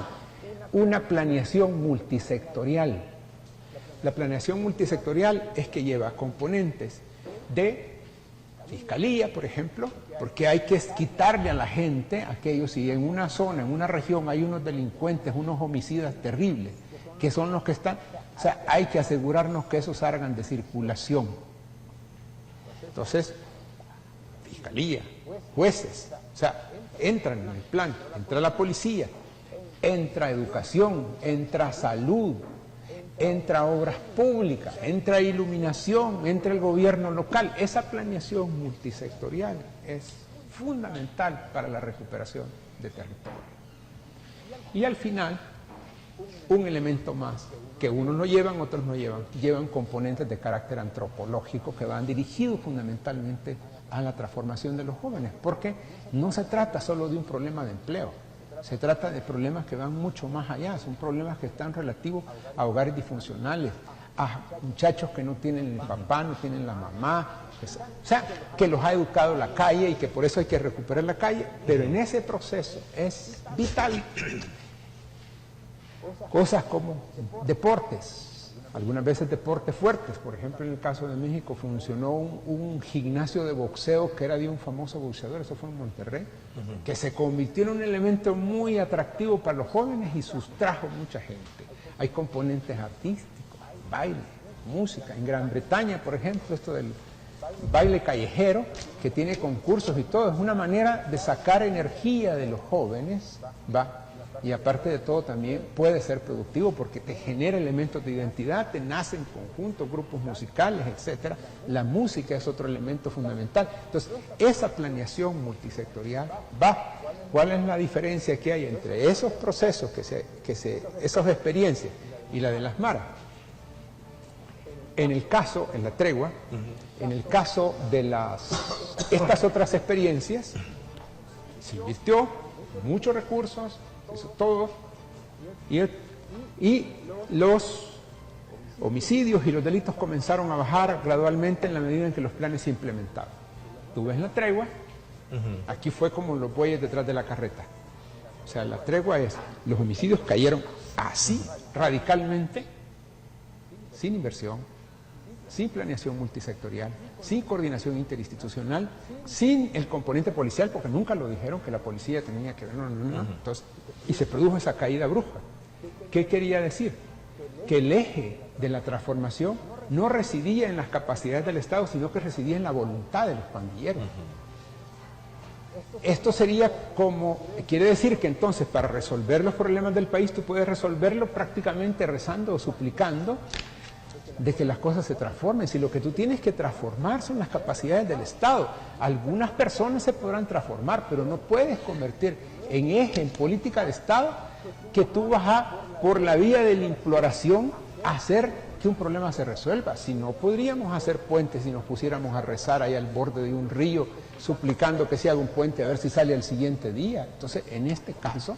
una planeación multisectorial. La planeación multisectorial es que lleva componentes de fiscalía, por ejemplo, porque hay que quitarle a la gente aquellos, si en una zona, en una región hay unos delincuentes, unos homicidas terribles, que son los que están, o sea, hay que asegurarnos que esos salgan de circulación. Entonces, fiscalía, jueces, o sea, entran en el plan, entra la policía, entra educación, entra salud, entra obras públicas, entra iluminación, entra el gobierno local. Esa planeación multisectorial es fundamental para la recuperación de territorio. Y al final, un elemento más, que unos lo llevan, otros no llevan componentes de carácter antropológico que van dirigidos fundamentalmente a la transformación de los jóvenes, porque no se trata solo de un problema de empleo. Se trata de problemas que van mucho más allá, son problemas que están relativos a hogares disfuncionales, a muchachos que no tienen el papá, no tienen la mamá, o sea, que los ha educado la calle y que por eso hay que recuperar la calle, pero en ese proceso es vital cosas como deportes, algunas veces deportes fuertes. Por ejemplo, en el caso de México funcionó un gimnasio de boxeo que era de un famoso boxeador, eso fue en Monterrey, que se convirtió en un elemento muy atractivo para los jóvenes y sustrajo mucha gente. Hay componentes artísticos, baile, música. En Gran Bretaña, por ejemplo, esto del baile callejero, que tiene concursos y todo, es una manera de sacar energía de los jóvenes, y aparte de todo también puede ser productivo porque te genera elementos de identidad, te nacen conjuntos, grupos musicales, etc. La música es otro elemento fundamental. Entonces, esa planeación multisectorial va. ¿Cuál es la diferencia que hay entre esos procesos, esas experiencias y la de las maras? En el caso, en la tregua, en el caso de estas otras experiencias, se invirtió muchos recursos, hizo todo, y los homicidios y los delitos comenzaron a bajar gradualmente en la medida en que los planes se implementaban. Tú ves la tregua, aquí fue como los bueyes detrás de la carreta. O sea, la tregua es, los homicidios cayeron así radicalmente, sin inversión, sin planeación multisectorial, sin coordinación interinstitucional, sin el componente policial, porque nunca lo dijeron que la policía tenía que ver, no. Entonces, y se produjo esa caída bruja. ¿Qué quería decir? Que el eje de la transformación no residía en las capacidades del Estado, sino que residía en la voluntad de los pandilleros. Esto sería como, quiere decir que entonces para resolver los problemas del país tú puedes resolverlo prácticamente rezando o suplicando de que las cosas se transformen. Si lo que tú tienes que transformar son las capacidades del Estado, algunas personas se podrán transformar, pero no puedes convertir en eje, en política de Estado, que tú vas por la vía de la imploración, a hacer que un problema se resuelva. Si no, podríamos hacer puentes si nos pusiéramos a rezar ahí al borde de un río, suplicando que se haga un puente a ver si sale al siguiente día. Entonces, en este caso,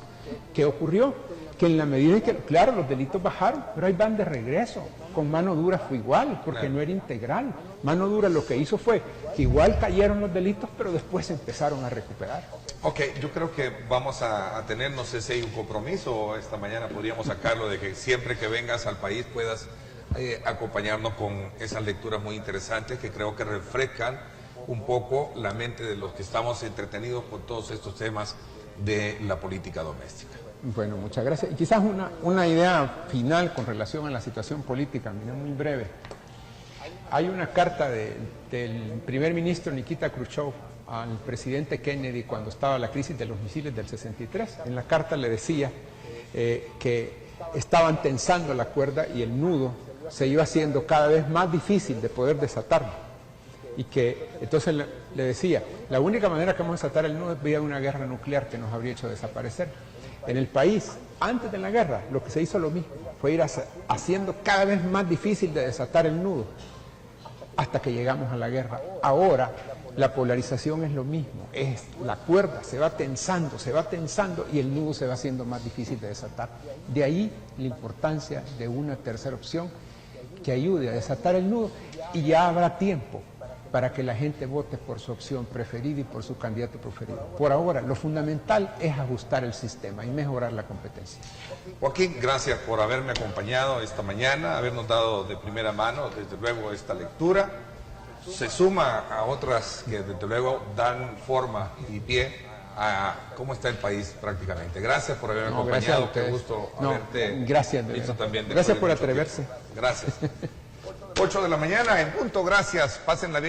¿qué ocurrió? Que en la medida en que, claro, los delitos bajaron, pero ahí van de regreso. Con mano dura fue igual, porque no era integral. Mano dura lo que hizo fue que igual cayeron los delitos, pero después se empezaron a recuperar. Ok, yo creo que vamos a tener, no sé si hay un compromiso, esta mañana podríamos sacarlo, de que siempre que vengas al país puedas acompañarnos con esas lecturas muy interesantes que creo que refrescan un poco la mente de los que estamos entretenidos con todos estos temas de la política doméstica. Bueno, muchas gracias. Y quizás una idea final con relación a la situación política, mira, muy breve. Hay una carta del primer ministro Nikita Khrushchev al presidente Kennedy cuando estaba la crisis de los misiles del 63. En la carta le decía que estaban tensando la cuerda y el nudo se iba haciendo cada vez más difícil de poder desatarlo. Y que entonces le decía, la única manera que vamos a desatar el nudo es vía una guerra nuclear que nos habría hecho desaparecer. En el país, antes de la guerra, lo que se hizo lo mismo, fue ir haciendo cada vez más difícil de desatar el nudo, hasta que llegamos a la guerra. Ahora, La polarización es lo mismo, es la cuerda, se va tensando y el nudo se va haciendo más difícil de desatar. De ahí la importancia de una tercera opción que ayude a desatar el nudo, y ya habrá tiempo para que la gente vote por su opción preferida y por su candidato preferido. Por ahora, lo fundamental es ajustar el sistema y mejorar la competencia. Joaquín, gracias por haberme acompañado esta mañana, habernos dado de primera mano, desde luego, esta lectura. Se suma a otras que, desde luego, dan forma y pie a cómo está el país prácticamente. Gracias por haberme acompañado. Qué gusto haberte visto también. Gracias por atreverse. Gracias. 8 de la mañana en punto. Gracias. Pásenla bien.